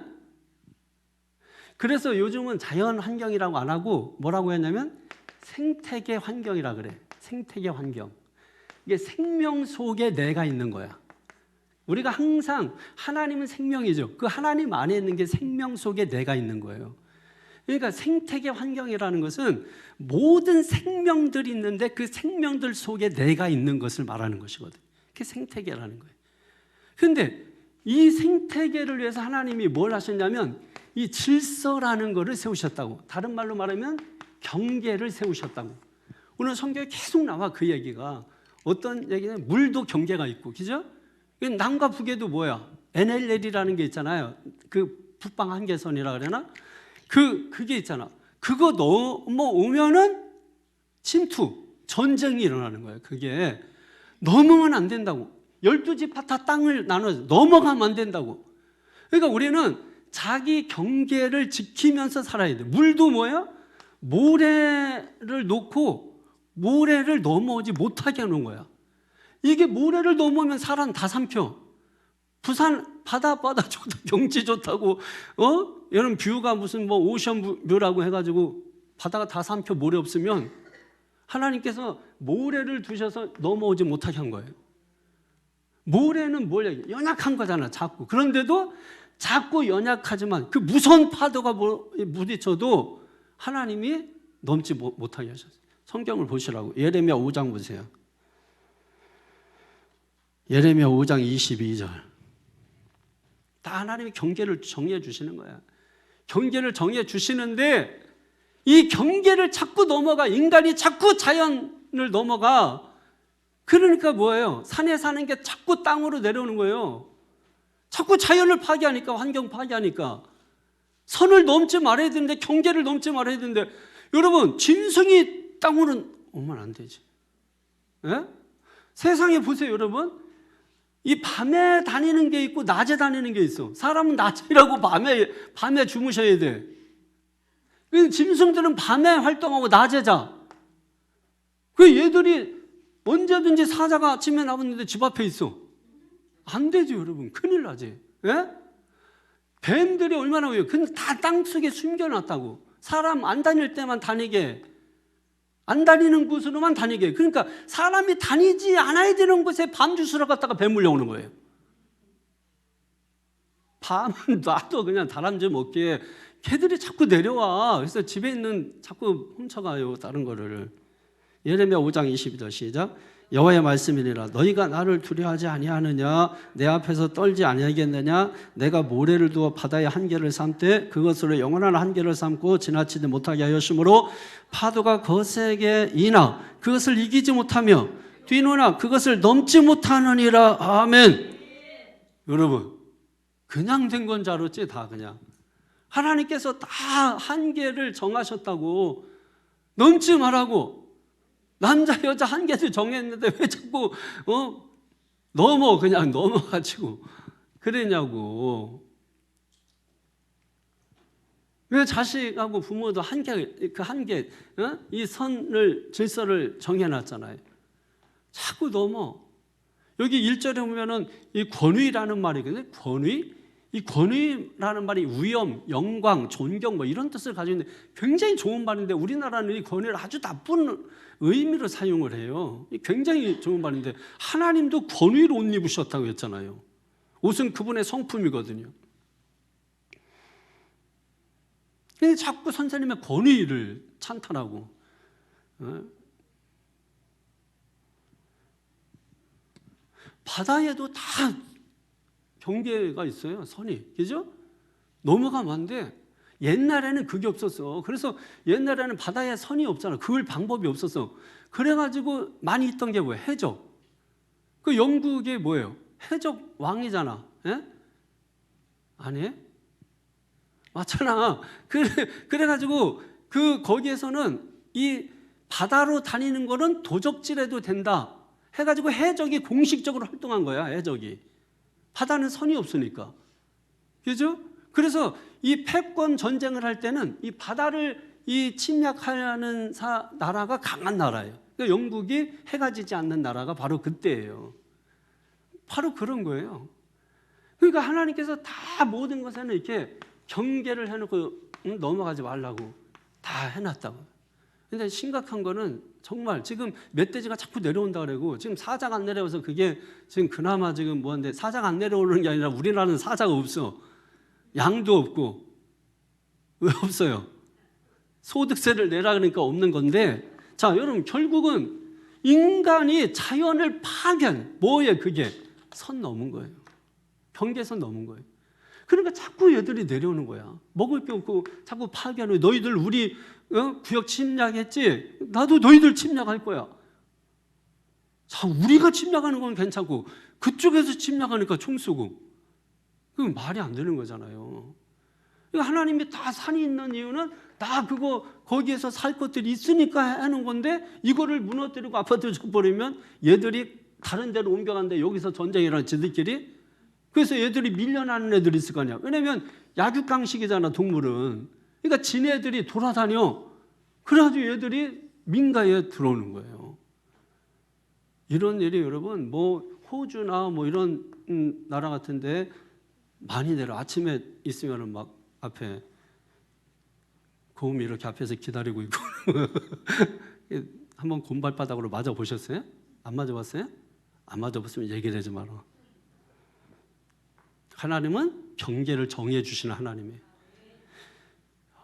그래서 요즘은 자연 환경이라고 안 하고 뭐라고 했냐면 생태계 환경이라 그래. 생태계 환경. 이게 생명 속에 내가 있는 거야. 우리가 항상 하나님은 생명이죠. 그 하나님 안에 있는 게 생명 속에 내가 있는 거예요. 그러니까 생태계 환경이라는 것은 모든 생명들이 있는데 그 생명들 속에 내가 있는 것을 말하는 것이거든. 그게 생태계라는 거예요. 그런데 이 생태계를 위해서 하나님이 뭘 하셨냐면 이 질서라는 것을 세우셨다고. 다른 말로 말하면 경계를 세우셨다고. 오늘 성경에 계속 나와 그 얘기가. 어떤 얘기는 물도 경계가 있고, 그죠? 남과 북에도 뭐야? NLL이라는 게 있잖아요. 그 북방 한계선이라 그러나? 그게 있잖아. 그거 넘어오면은 침투, 전쟁이 일어나는 거예요. 그게 넘으면 안 된다고. 12지파타 땅을 나눠서 넘어가면 안 된다고. 그러니까 우리는 자기 경계를 지키면서 살아야 돼. 물도 뭐야? 모래를 놓고 모래를 넘어오지 못하게 하는 거야. 이게 모래를 넘으면 사람 다 삼켜. 부산 바다 좋다, 경치 좋다고, 여러분 뷰가 무슨 뭐 오션 뷰라고 해가지고 바다가 다 삼켜 모래 없으면 하나님께서 모래를 두셔서 넘어오지 못하게 한 거예요. 모래는 뭐야? 연약한 거잖아, 자꾸. 그런데도 자꾸 연약하지만 그 무서운 파도가 부딪혀도 하나님이 넘지 못하게 하셨어요. 성경을 보시라고. 예레미야 5장 보세요. 예레미야 5장 22절. 다 하나님이 경계를 정해 주시는 거야. 경계를 정해 주시는데 이 경계를 자꾸 넘어가, 인간이 자꾸 자연을 넘어가. 그러니까 뭐예요? 산에 사는 게 자꾸 땅으로 내려오는 거예요. 자꾸 자연을 파괴하니까, 환경 파괴하니까. 선을 넘지 말아야 되는데, 경계를 넘지 말아야 되는데, 여러분, 짐승이 땅으로 오면 안 되지. 예? 세상에 보세요, 여러분. 이 밤에 다니는 게 있고 낮에 다니는 게 있어. 사람은 낮에 일하고 밤에 주무셔야 돼. 짐승들은 밤에 활동하고 낮에 자. 그 얘들이 언제든지 사자가 아침에 나왔는데 집 앞에 있어. 안 되죠, 여러분. 큰일 나지. 예? 뱀들이 얼마나 위해요. 근데 다 땅속에 숨겨놨다고. 사람 안 다닐 때만 다니게, 안 다니는 곳으로만 다니게. 그러니까 사람이 다니지 않아야 되는 곳에 밤 주스러 갔다가 뱀 물려오는 거예요. 밤은 놔도 그냥 다람쥐 먹기에 개들이 자꾸 내려와. 그래서 집에 있는 자꾸 훔쳐가요, 다른 거를. 예레미야 5장 22절 시작. 여호와의 말씀이니라. 너희가 나를 두려워하지 아니하느냐? 내 앞에서 떨지 아니하겠느냐? 내가 모래를 두어 바다의 한계를 삼되 그것으로 영원한 한계를 삼고 지나치지 못하게 하였으므로 파도가 거세게 이나 그것을 이기지 못하며 뛰노나 그것을 넘지 못하느니라. 아멘. 여러분, 그냥 된 건 줄 알았지? 다 그냥. 하나님께서 다 한계를 정하셨다고. 넘지 말라고. 남자 여자 한계도 정했는데 왜 자꾸 그냥 넘어가지고 그러냐고. 왜 자식하고 부모도 이 선을, 질서를 정해놨잖아요. 자꾸 넘어. 여기 1절에 보면은 이 권위라는 말이거든요. 권위? 이 권위라는 말이 위엄, 영광, 존경 뭐 이런 뜻을 가지고 있는데 굉장히 좋은 말인데 우리나라는 이 권위를 아주 나쁜 의미로 사용을 해요. 굉장히 좋은 말인데 하나님도 권위로 옷 입으셨다고 했잖아요. 옷은 그분의 성품이거든요. 근데 자꾸 선생님의 권위를 찬탄하고. 바다에도 다 경계가 있어요. 선이. 그죠? 넘어가면 안 돼. 옛날에는 그게 없었어. 그래서 옛날에는 바다에 선이 없잖아. 그을 방법이 없었어. 그래가지고 많이 있던 게 뭐예요? 해적. 그 영국이 뭐예요? 해적 왕이잖아. 예? 아니? 맞잖아. 그래가지고 거기에서는 이 바다로 다니는 거는 도적질해도 된다 해가지고 해적이 공식적으로 활동한 거야. 해적이. 바다는 선이 없으니까. 그죠? 그래서 이 패권 전쟁을 할 때는 이 바다를 침략하는 나라가 강한 나라예요. 그러니까 영국이 해가 지지 않는 나라가 바로 그때예요. 바로 그런 거예요. 그러니까 하나님께서 다 모든 것에는 이렇게 경계를 해놓고 넘어가지 말라고 다 해놨다고. 근데 심각한 거는 정말 지금 멧돼지가 자꾸 내려온다 그러고 지금 사자가 안 내려와서 그게 지금 그나마 지금 뭐한데 사자가 안 내려오는 게 아니라 우리나라는 사자가 없어. 양도 없고. 왜 없어요? 소득세를 내라 그러니까 없는 건데, 자, 여러분, 결국은 인간이 자연을 파괴한, 뭐예요, 그게? 선 넘은 거예요. 경계선 넘은 거예요. 그러니까 자꾸 얘들이 내려오는 거야. 먹을 게 없고 자꾸 파괴하는 거야. 너희들 우리 구역 침략했지? 나도 너희들 침략할 거야. 자, 우리가 침략하는 건 괜찮고 그쪽에서 침략하니까 총 쏘고. 그건 말이 안 되는 거잖아요. 그러니까 하나님이 다 산이 있는 이유는 다 거기에서 살 것들이 있으니까 하는 건데 이거를 무너뜨리고 아파트 줘버리면 얘들이 다른 데로 옮겨간대. 여기서 전쟁이 일어나 지들끼리. 그래서 얘들이 밀려나는 애들이 있을 거 아니야. 왜냐면 약육강식이잖아, 동물은. 그러니까 지네들이 돌아다녀. 그래가지고 얘들이 민가에 들어오는 거예요. 이런 일이 여러분 호주나 이런 나라 같은데 많이 내려. 아침에 있으면은 막 앞에 곰이 이렇게 앞에서 기다리고 있고. 한번 곰발바닥으로 맞아 보셨어요? 안 맞아 봤어요? 안 맞아 봤으면 얘기를 하지 마라. 하나님은 경계를 정해 주시는 하나님이에요.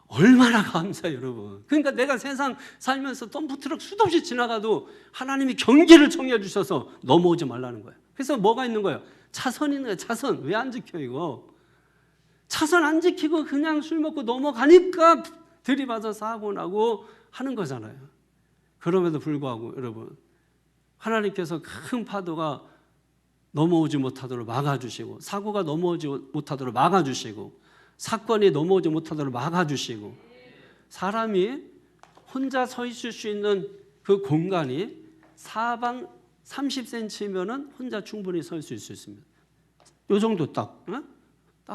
얼마나 감사해요, 여러분. 그러니까 내가 세상 살면서 덤프트럭 수도 없이 지나가도 하나님이 경계를 정해 주셔서 넘어오지 말라는 거예요. 그래서 뭐가 있는 거예요? 차선이 있는 거예요. 차선. 왜 안 지켜 이거? 차선 안 지키고 그냥 술 먹고 넘어가니까 들이받아 사고 나고 하는 거잖아요. 그럼에도 불구하고 여러분, 하나님께서 큰 파도가 넘어오지 못하도록 막아주시고, 사고가 넘어오지 못하도록 막아주시고, 사건이 넘어오지 못하도록 막아주시고, 사람이 혼자 서 있을 수 있는 그 공간이 사방 30cm면은 혼자 충분히 서 있을 수 있습니다. 요 정도 딱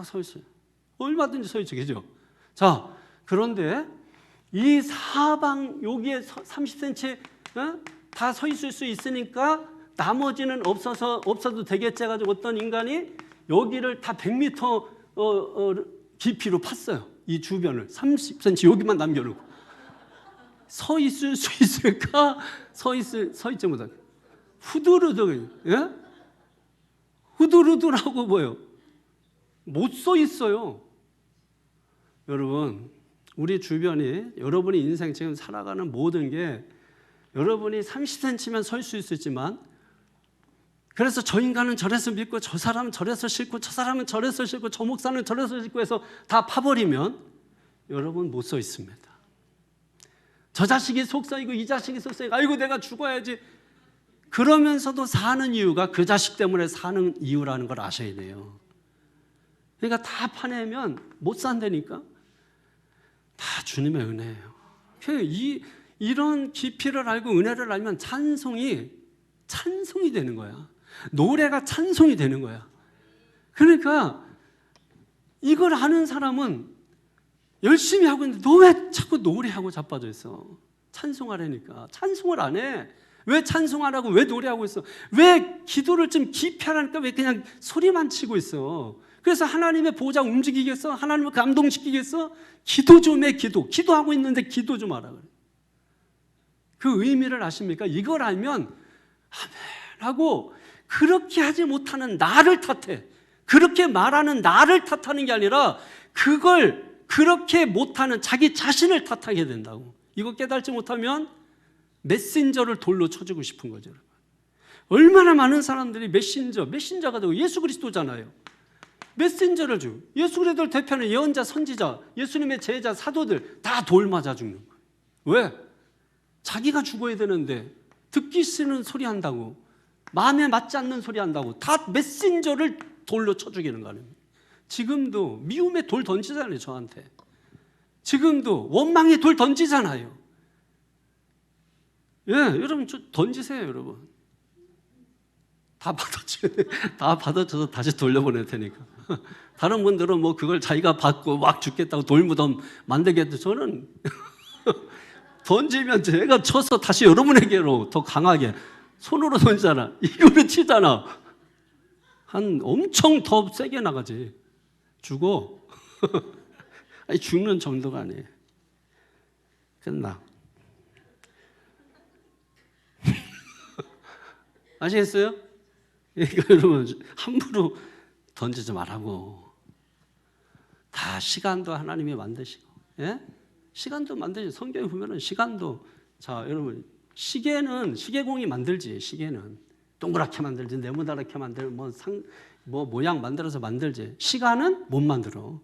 서 있어요. 얼마든지 서 있죠, 그죠? 자, 그런데 이 사방 여기에 30cm 다 서 있을 수 있으니까 나머지는 없어도 되겠지 해가지고 어떤 인간이 여기를 다 100m 깊이로 팠어요. 이 주변을 30cm 여기만 남겨놓고 서 있을 수 있을까? 서 있지 못하게 후두루두, 예? 후두루두라고 뭐요? 못 서 있어요. 여러분, 우리 주변이 여러분의 인생 지금 살아가는 모든 게 여러분이 30cm면 설 수 있었지만, 그래서 저 인간은 저래서 믿고 저 사람은 저래서 싫고 저 사람은 저래서 싫고 저 목사는 저래서 싫고 해서 다 파버리면 여러분 못 서 있습니다. 저 자식이 속썩이고 이 자식이 속썩이고 아이고 내가 죽어야지 그러면서도 사는 이유가 그 자식 때문에 사는 이유라는 걸 아셔야 돼요. 그러니까 다 파내면 못 산다니까. 다 주님의 은혜예요. 이런 깊이를 알고 은혜를 알면 찬송이 되는 거야. 노래가 찬송이 되는 거야. 그러니까 이걸 아는 사람은 열심히 하고 있는데 너 왜 자꾸 노래하고 자빠져 있어? 찬송하라니까. 찬송을 안 해. 왜 찬송하라고 왜 노래하고 있어? 왜 기도를 좀 깊이 하라니까 왜 그냥 소리만 치고 있어? 그래서 하나님의 보좌 움직이겠어? 하나님을 감동시키겠어? 기도 좀 해. 기도하고 있는데 기도 좀 하라 그래. 그 의미를 아십니까? 이걸 알면 아멘 하고 그렇게 하지 못하는 나를 탓해. 그렇게 말하는 나를 탓하는 게 아니라 그걸 그렇게 못하는 자기 자신을 탓하게 된다고. 이거 깨닫지 못하면 메신저를 돌로 쳐주고 싶은 거죠. 얼마나 많은 사람들이 메신저가 되고 예수 그리스도잖아요. 메신저를 주고 예수 그리스도를 대표하는 예언자, 선지자, 예수님의 제자, 사도들 다 돌 맞아 죽는 거예요. 왜? 자기가 죽어야 되는데 듣기 싫은 소리 한다고, 마음에 맞지 않는 소리 한다고 다 메신저를 돌로 쳐 죽이는 거 아닙니까? 지금도 미움의 돌 던지잖아요. 저한테 지금도 원망의 돌 던지잖아요. 예, 여러분 던지세요. 여러분 다 받아줘서 다시 돌려보낼 테니까. 다른 분들은 뭐 그걸 자기가 받고 막 죽겠다고 돌무덤 만들겠다. 저는 던지면 제가 쳐서 다시 여러분에게로 더 강하게 손으로 던지잖아. 이거를 치잖아. 한 엄청 더 세게 나가지. 죽어. 아니, 죽는 정도가 아니에요. 끝나. 아시겠어요? 여러분 함부로 던지지 말라고. 다 시간도 하나님이 만드시고, 예? 시간도 만드시. 성경에 보면은 시간도, 자 여러분 시계는 시계공이 만들지. 시계는 동그랗게 만들지, 네모나게 만들, 뭐 모양 만들어서 만들지. 시간은 못 만들어.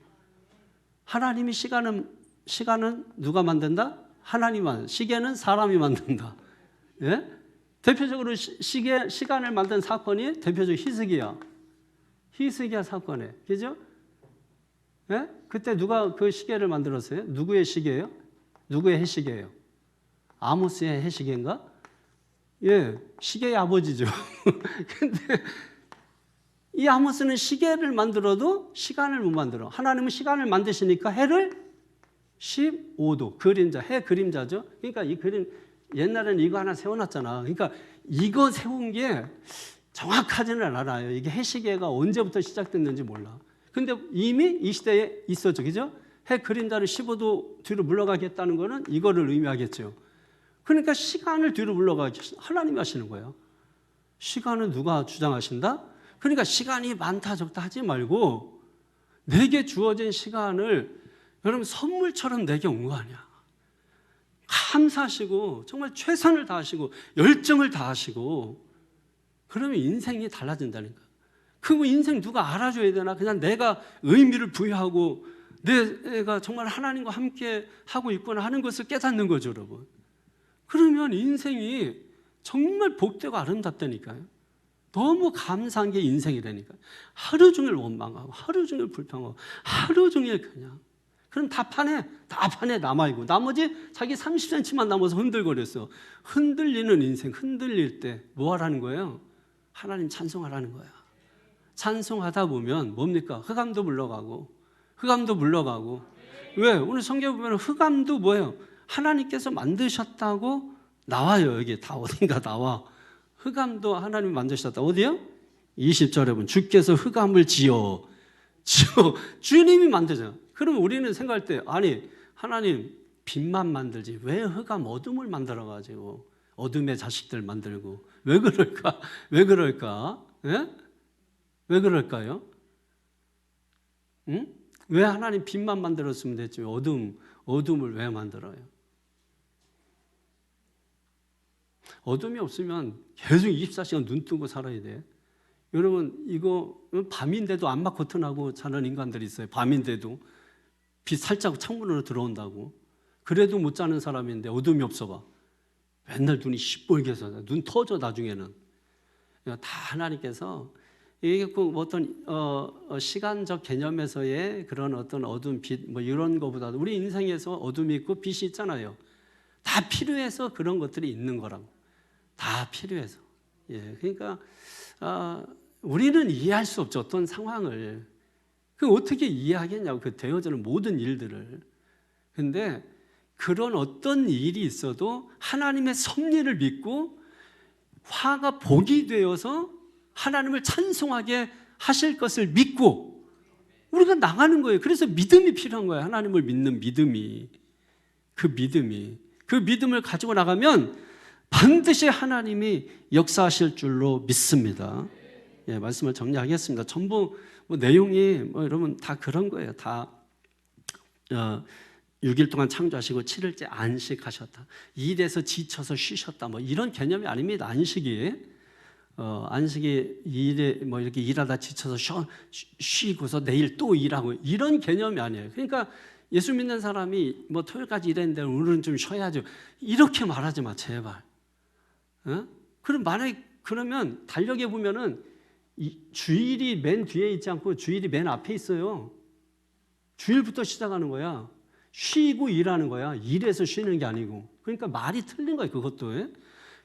하나님이 시간은 누가 만든다? 하나님이 만든다. 시계는 사람이 만든다. 예? 대표적으로 시간을 만든 사건이 대표적으로 히스기야 사건에, 그죠? 예? 그때 누가 그 시계를 만들었어요? 누구의 시계예요? 누구의 해시계예요? 아모스의 해시계인가? 예, 시계의 아버지죠. 근데 이 아모스는 시계를 만들어도 시간을 못 만들어. 하나님은 시간을 만드시니까 해를 15도, 그림자, 해 그림자죠. 그러니까 이 그림, 옛날에는 이거 하나 세워놨잖아. 그러니까 이거 세운 게 정확하지는 않아요. 이게 해시계가 언제부터 시작됐는지 몰라. 근데 이미 이 시대에 있었죠. 그죠? 해 그림자를 15도 뒤로 물러가겠다는 거는 이거를 의미하겠죠. 그러니까 시간을 뒤로 물러가게 하나님이 하시는 거예요. 시간은 누가 주장하신다? 그러니까 시간이 많다 적다 하지 말고 내게 주어진 시간을 여러분 선물처럼 내게 온 거 아니야. 감사하시고 정말 최선을 다하시고 열정을 다하시고 그러면 인생이 달라진다니까. 그거 인생 누가 알아줘야 되나? 그냥 내가 의미를 부여하고 내가 정말 하나님과 함께 하고 있구나 하는 것을 깨닫는 거죠, 여러분. 그러면 인생이 정말 복되고 아름답다니까요. 너무 감사한 게 인생이라니까요. 하루 종일 원망하고 하루 종일 불평하고 하루 종일 그냥 그럼 답판에 남아있고 나머지 자기 30cm만 남아서 흔들거렸어. 흔들리는 인생, 흔들릴 때 뭐 하라는 거예요? 하나님 찬송하라는 거야. 찬송하다 보면 뭡니까? 흑암도 물러가고 왜? 오늘 성경에 보면 흑암도 뭐예요? 하나님께서 만드셨다고 나와요. 여기 다 어딘가 나와. 흑암도 하나님이 만드셨다. 어디요? 20절에 보면 주께서 흑암을 지어 주님이 만드잖아요. 그러면 우리는 생각할 때 아니 하나님 빛만 만들지 왜 흑암 어둠을 만들어가지고 어둠의 자식들 만들고 왜 그럴까? 예? 왜 그럴까요? 응? 왜 하나님 빛만 만들었으면 됐지 어둠을 왜 만들어요? 어둠이 없으면 계속 24시간 눈 뜨고 살아야 돼. 여러분 이거 밤인데도 안마 커튼하고 자는 인간들이 있어요. 밤인데도 빛 살짝 창문으로 들어온다고. 그래도 못 자는 사람인데 어둠이 없어 봐. 맨날 눈이 시뻘게 서 눈 터져 나중에는. 다 하나님께서 이게 꼭 어떤 시간적 개념에서의 그런 어떤 어둠, 빛 뭐 이런 거보다도 우리 인생에서 어둠이 있고 빛이 있잖아요. 다 필요해서 그런 것들이 있는 거라고. 다 필요해서. 예, 그러니까 우리는 이해할 수 없죠. 어떤 상황을. 그 어떻게 이해하겠냐고. 그 되어지는 모든 일들을. 근데 그런 어떤 일이 있어도 하나님의 섭리를 믿고 화가 복이 되어서 하나님을 찬송하게 하실 것을 믿고 우리가 나가는 거예요. 그래서 믿음이 필요한 거예요. 하나님을 믿는 믿음이. 그 믿음을 가지고 나가면 반드시 하나님이 역사하실 줄로 믿습니다. 예, 말씀을 정리하겠습니다. 전부 내용이 여러분 다 그런 거예요. 다 6일 동안 창조하시고 7일째 안식하셨다. 일에서 지쳐서 쉬셨다. 이런 개념이 아닙니다. 안식이 일에 이렇게 일하다 지쳐서 쉬고서 내일 또 일하고 이런 개념이 아니에요. 그러니까 예수 믿는 사람이 토요일까지 일했는데 오늘은 좀 쉬어야죠. 이렇게 말하지 마, 제발. 그럼 만약에 그러면 달력에 보면은 주일이 맨 뒤에 있지 않고 주일이 맨 앞에 있어요. 주일부터 시작하는 거야. 쉬고 일하는 거야. 일해서 쉬는 게 아니고. 그러니까 말이 틀린 거예요, 그것도.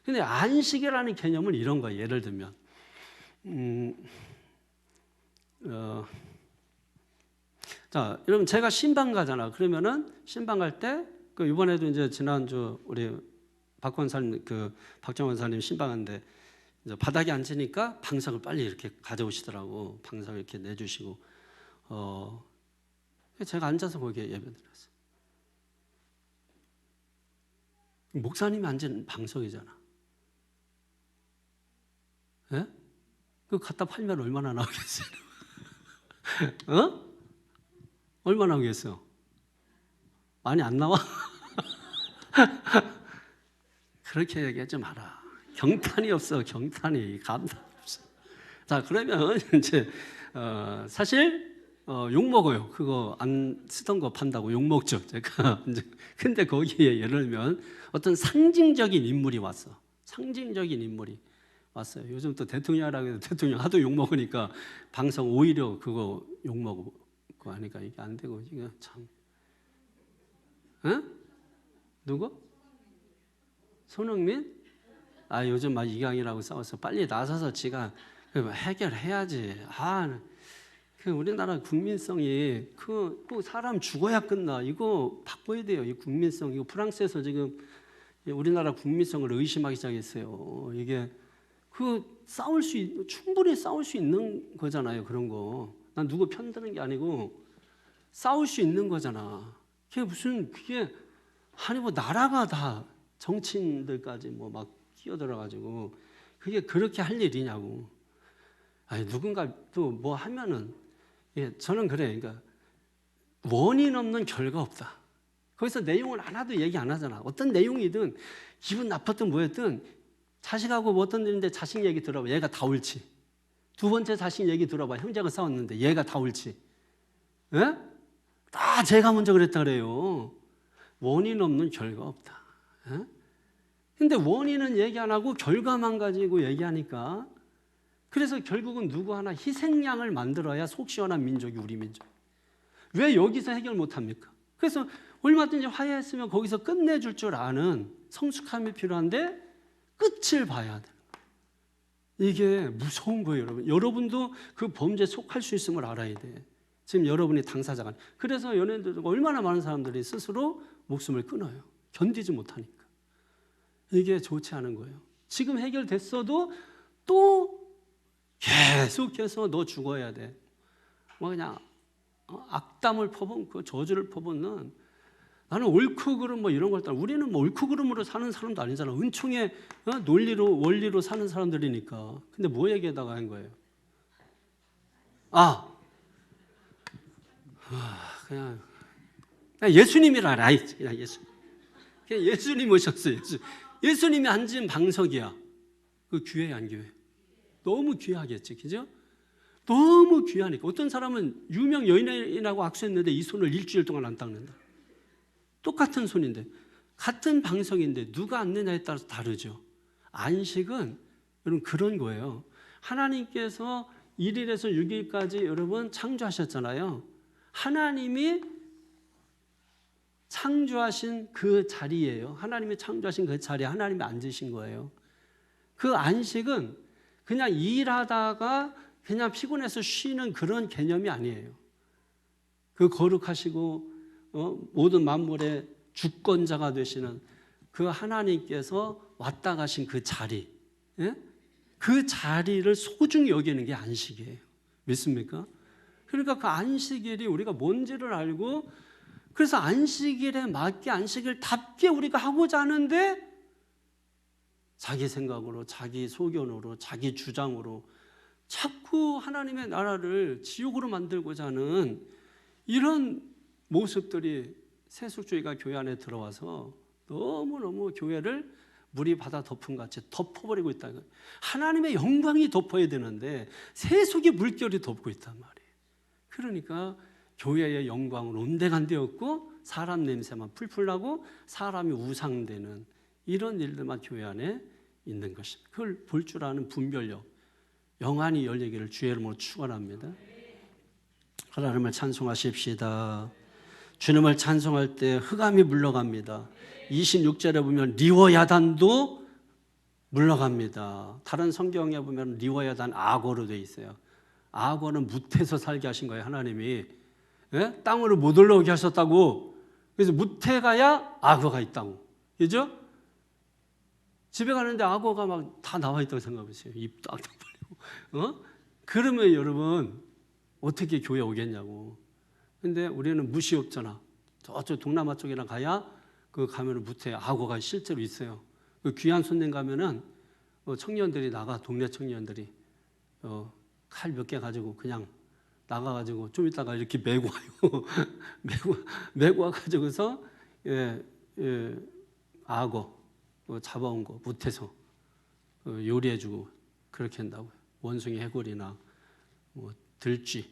근데 안식이라는 개념은 이런 거예요. 예를 들면 자, 여러분 제가 신방 가잖아. 그러면은 신방 갈 때 이번에도 이제 지난주 우리 박권사님 박정원 사님 신방한데 바닥에 앉으니까 방석을 빨리 이렇게 가져오시더라고. 방석을 이렇게 내주시고 제가 앉아서 거기에 예배드렸어요. 목사님이 앉은 방석이잖아. 예? 그거 갖다 팔면 얼마나 나오겠어요? 얼마나 나오겠어요? 많이 안 나와? 그렇게 얘기하지 마라. 경탄이 없어. 경탄이 감탄이 없어. 자, 그러면 이제 사실 욕 먹어요. 그거 안 쓰던 거 판다고 욕 먹죠. 제가 이제 근데 거기에 예를 들면 어떤 상징적인 인물이 왔어. 상징적인 인물이 왔어요. 요즘 또 대통령이라고 해서 대통령 하도 욕 먹으니까 방송 오히려 그거 욕 먹고 하니까 이게 안 되고 이게 참. 누구? 손흥민? 요즘 막 이강이라고 싸워서 빨리 나서서 지가 해결해야지. 우리나라 국민성이 꼭 사람 죽어야 끝나. 이거 바꿔야 돼요. 이 국민성. 이거 프랑스에서 지금 우리나라 국민성을 의심하기 시작했어요. 이게 충분히 싸울 수 있는 거잖아요. 그런 거. 난 누구 편드는 게 아니고 싸울 수 있는 거잖아. 그게 아니 나라가 다 정치인들까지 막 끼어들어가지고 그게 그렇게 할 일이냐고. 누군가 또 뭐 하면은 저는 그래. 그러니까 원인 없는 결과 없다. 거기서 내용을 하나도 얘기 안 하잖아. 어떤 내용이든 기분 나빴든 뭐였든 자식하고 어떤 일인데 자식 얘기 들어봐. 얘가 다 옳지. 두 번째 자식 얘기 들어봐. 형제가 싸웠는데 얘가 다 옳지. 예? 다 제가 먼저 그랬다 그래요. 원인 없는 결과 없다. 예? 근데 원인은 얘기 안 하고 결과만 가지고 얘기하니까, 그래서 결국은 누구 하나 희생양을 만들어야 속 시원한 민족이 우리 민족. 왜 여기서 해결 못합니까? 그래서 얼마든지 화해했으면 거기서 끝내줄 줄 아는 성숙함이 필요한데 끝을 봐야 돼요. 이게 무서운 거예요, 여러분. 여러분도 그 범죄에 속할 수 있음을 알아야 돼. 지금 여러분이 당사자가. 그래서 연예인들 얼마나 많은 사람들이 스스로 목숨을 끊어요. 견디지 못하니까. 이게 좋지 않은 거예요. 지금 해결됐어도 또 계속해서 너 죽어야 돼. 뭐 그냥 악담을 퍼붓고 저주를 퍼붓는, 나는 옳고 그름 뭐 이런 걸 따라, 우리는 뭐 옳고 그름으로 사는 사람도 아니잖아. 은총의 논리로 원리로 사는 사람들이니까. 근데 뭐 얘기하다가 한 거예요? 그냥 예수님이라 알아. 그냥 예수님 오셨어요. 예수님이 앉은 방석이야. 그 귀해 안 귀해? 너무 귀하겠지, 그죠? 너무 귀하니까. 어떤 사람은 유명 연예인하고 악수했는데 이 손을 일주일 동안 안 닦는다. 똑같은 손인데, 같은 방석인데 누가 앉느냐에 따라서 다르죠. 안식은 여러분 그런 거예요. 하나님께서 1일에서 6일까지 여러분 창조하셨잖아요. 하나님이 창조하신 그 자리예요. 하나님이 창조하신 그 자리에 하나님이 앉으신 거예요. 그 안식은 그냥 일하다가 그냥 피곤해서 쉬는 그런 개념이 아니에요. 그 거룩하시고 모든 만물의 주권자가 되시는 그 하나님께서 왔다 가신 그 자리, 예? 그 자리를 소중히 여기는 게 안식이에요. 믿습니까? 그러니까 그 안식일이 우리가 뭔지를 알고, 그래서 안식일에 맞게 안식일답게 우리가 하고자 하는데 자기 생각으로, 자기 소견으로, 자기 주장으로 자꾸 하나님의 나라를 지옥으로 만들고자 하는 이런 모습들이 세속주의가 교회 안에 들어와서 너무너무 교회를 물이 바다 덮은 같이 덮어버리고 있다는 거예요. 하나님의 영광이 덮어야 되는데 세속의 물결이 덮고 있단 말이에요. 그러니까 교회의 영광은 온데간데없고 사람 냄새만 풀풀 나고 사람이 우상되는 이런 일들만 교회 안에 있는 것입니다. 그걸 볼 줄 아는 분별력, 영안이 열리기를 주의 이름으로 축원합니다. 하나님을 찬송하십시다. 주님을 찬송할 때 흑암이 물러갑니다. 26절에 보면 리워야단도 물러갑니다. 다른 성경에 보면 리워야단 악어로 되어 있어요. 악어는 무태에서 살게 하신 거예요, 하나님이. 예? 땅으로 못 올라오게 하셨다고. 그래서 무태 가야 악어가 있다고. 그죠? 집에 가는데 악어가 막 다 나와 있다고 생각해보세요. 입 딱딱 벌리고. 그러면 여러분 어떻게 교회 오겠냐고. 근데 우리는 무시 없잖아. 저쪽 동남아 쪽이나 가야 그 가면은 무태 악어가 실제로 있어요. 그 귀한 손님 가면은 청년들이 나가, 동네 청년들이 칼 몇 개 가지고 그냥 나가가지고 좀 있다가 이렇게 메고 와요. 메고 와가지고서 악어 잡아온 거 무태서 요리해주고 그렇게 한다고요. 원숭이 해골이나 뭐 들쥐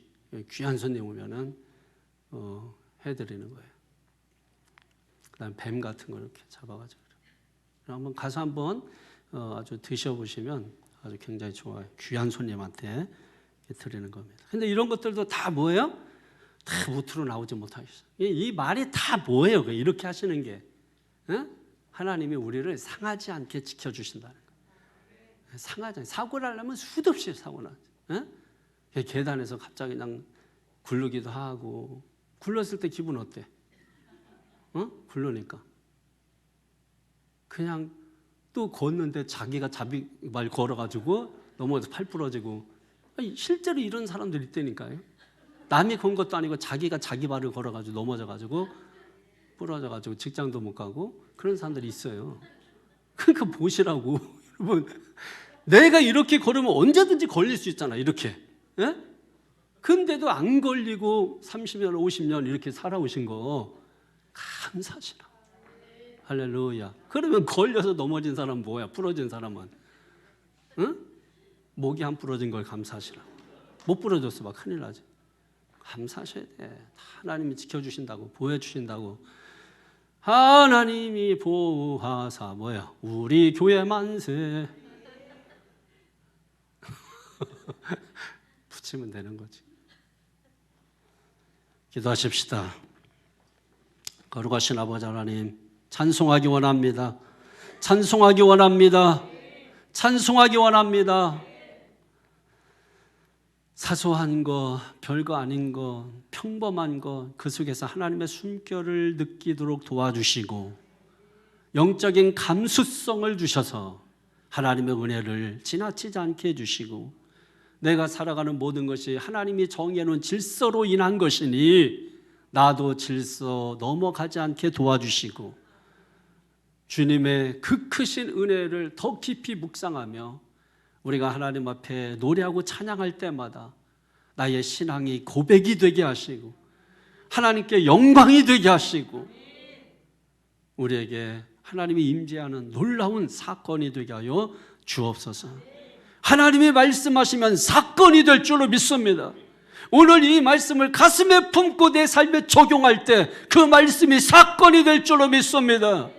귀한 손님 오면은 해드리는 거예요. 그다음 뱀 같은 거 이렇게 잡아가지고 한번 가서 한번 아주 드셔보시면 아주 굉장히 좋아요. 귀한 손님한테 드리는 겁니다. 근데 이런 것들도 다 뭐예요? 다 무트로 나오지 못하겠어요. 이 말이 다 뭐예요? 이렇게 하시는 게 하나님이 우리를 상하지 않게 지켜주신다는 거예요. 상하지 않게. 사고를 하려면 수도 없이 사고 나죠. 계단에서 갑자기 그냥 굴르기도 하고. 굴렀을 때 기분 어때? 굴르니까 그냥 또 걷는데 자기가 자비발 걸어가지고 넘어져서 팔 부러지고. 실제로 이런 사람들이 있다니까요. 남이 건 것도 아니고 자기가 자기 발을 걸어가지고 넘어져가지고 부러져가지고 직장도 못 가고 그런 사람들이 있어요. 그러니까 보시라고. 여러분, 내가 이렇게 걸으면 언제든지 걸릴 수 있잖아. 이렇게. 예? 근데도 안 걸리고 30년 50년 이렇게 살아오신 거 감사하시라. 할렐루야. 그러면 걸려서 넘어진 사람은 뭐야? 부러진 사람은. 응? 목이 안 부러진 걸 감사하시라. 못 부러졌어 막 큰일 나지. 감사하셔야 돼. 하나님이 지켜주신다고, 보여주신다고. 하나님이 보호하사 뭐야? 우리 교회 만세. 붙이면 되는 거지. 기도하십시다. 거룩하신 아버지 하나님, 찬송하기 원합니다. 찬송하기 원합니다. 찬송하기 원합니다. 사소한 거, 별거 아닌 거, 평범한 거, 그 속에서 하나님의 숨결을 느끼도록 도와주시고 영적인 감수성을 주셔서 하나님의 은혜를 지나치지 않게 해주시고 내가 살아가는 모든 것이 하나님이 정해놓은 질서로 인한 것이니 나도 질서 넘어가지 않게 도와주시고 주님의 그 크신 은혜를 더 깊이 묵상하며 우리가 하나님 앞에 노래하고 찬양할 때마다 나의 신앙이 고백이 되게 하시고 하나님께 영광이 되게 하시고 우리에게 하나님이 임재하는 놀라운 사건이 되게 하여 주옵소서. 하나님이 말씀하시면 사건이 될 줄로 믿습니다. 오늘 이 말씀을 가슴에 품고 내 삶에 적용할 때 그 말씀이 사건이 될 줄로 믿습니다.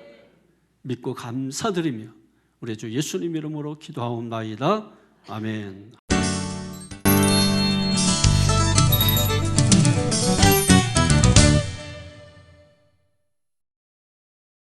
믿고 감사드리며 우리 주 예수님 이름으로 기도하옵나이다. 아멘.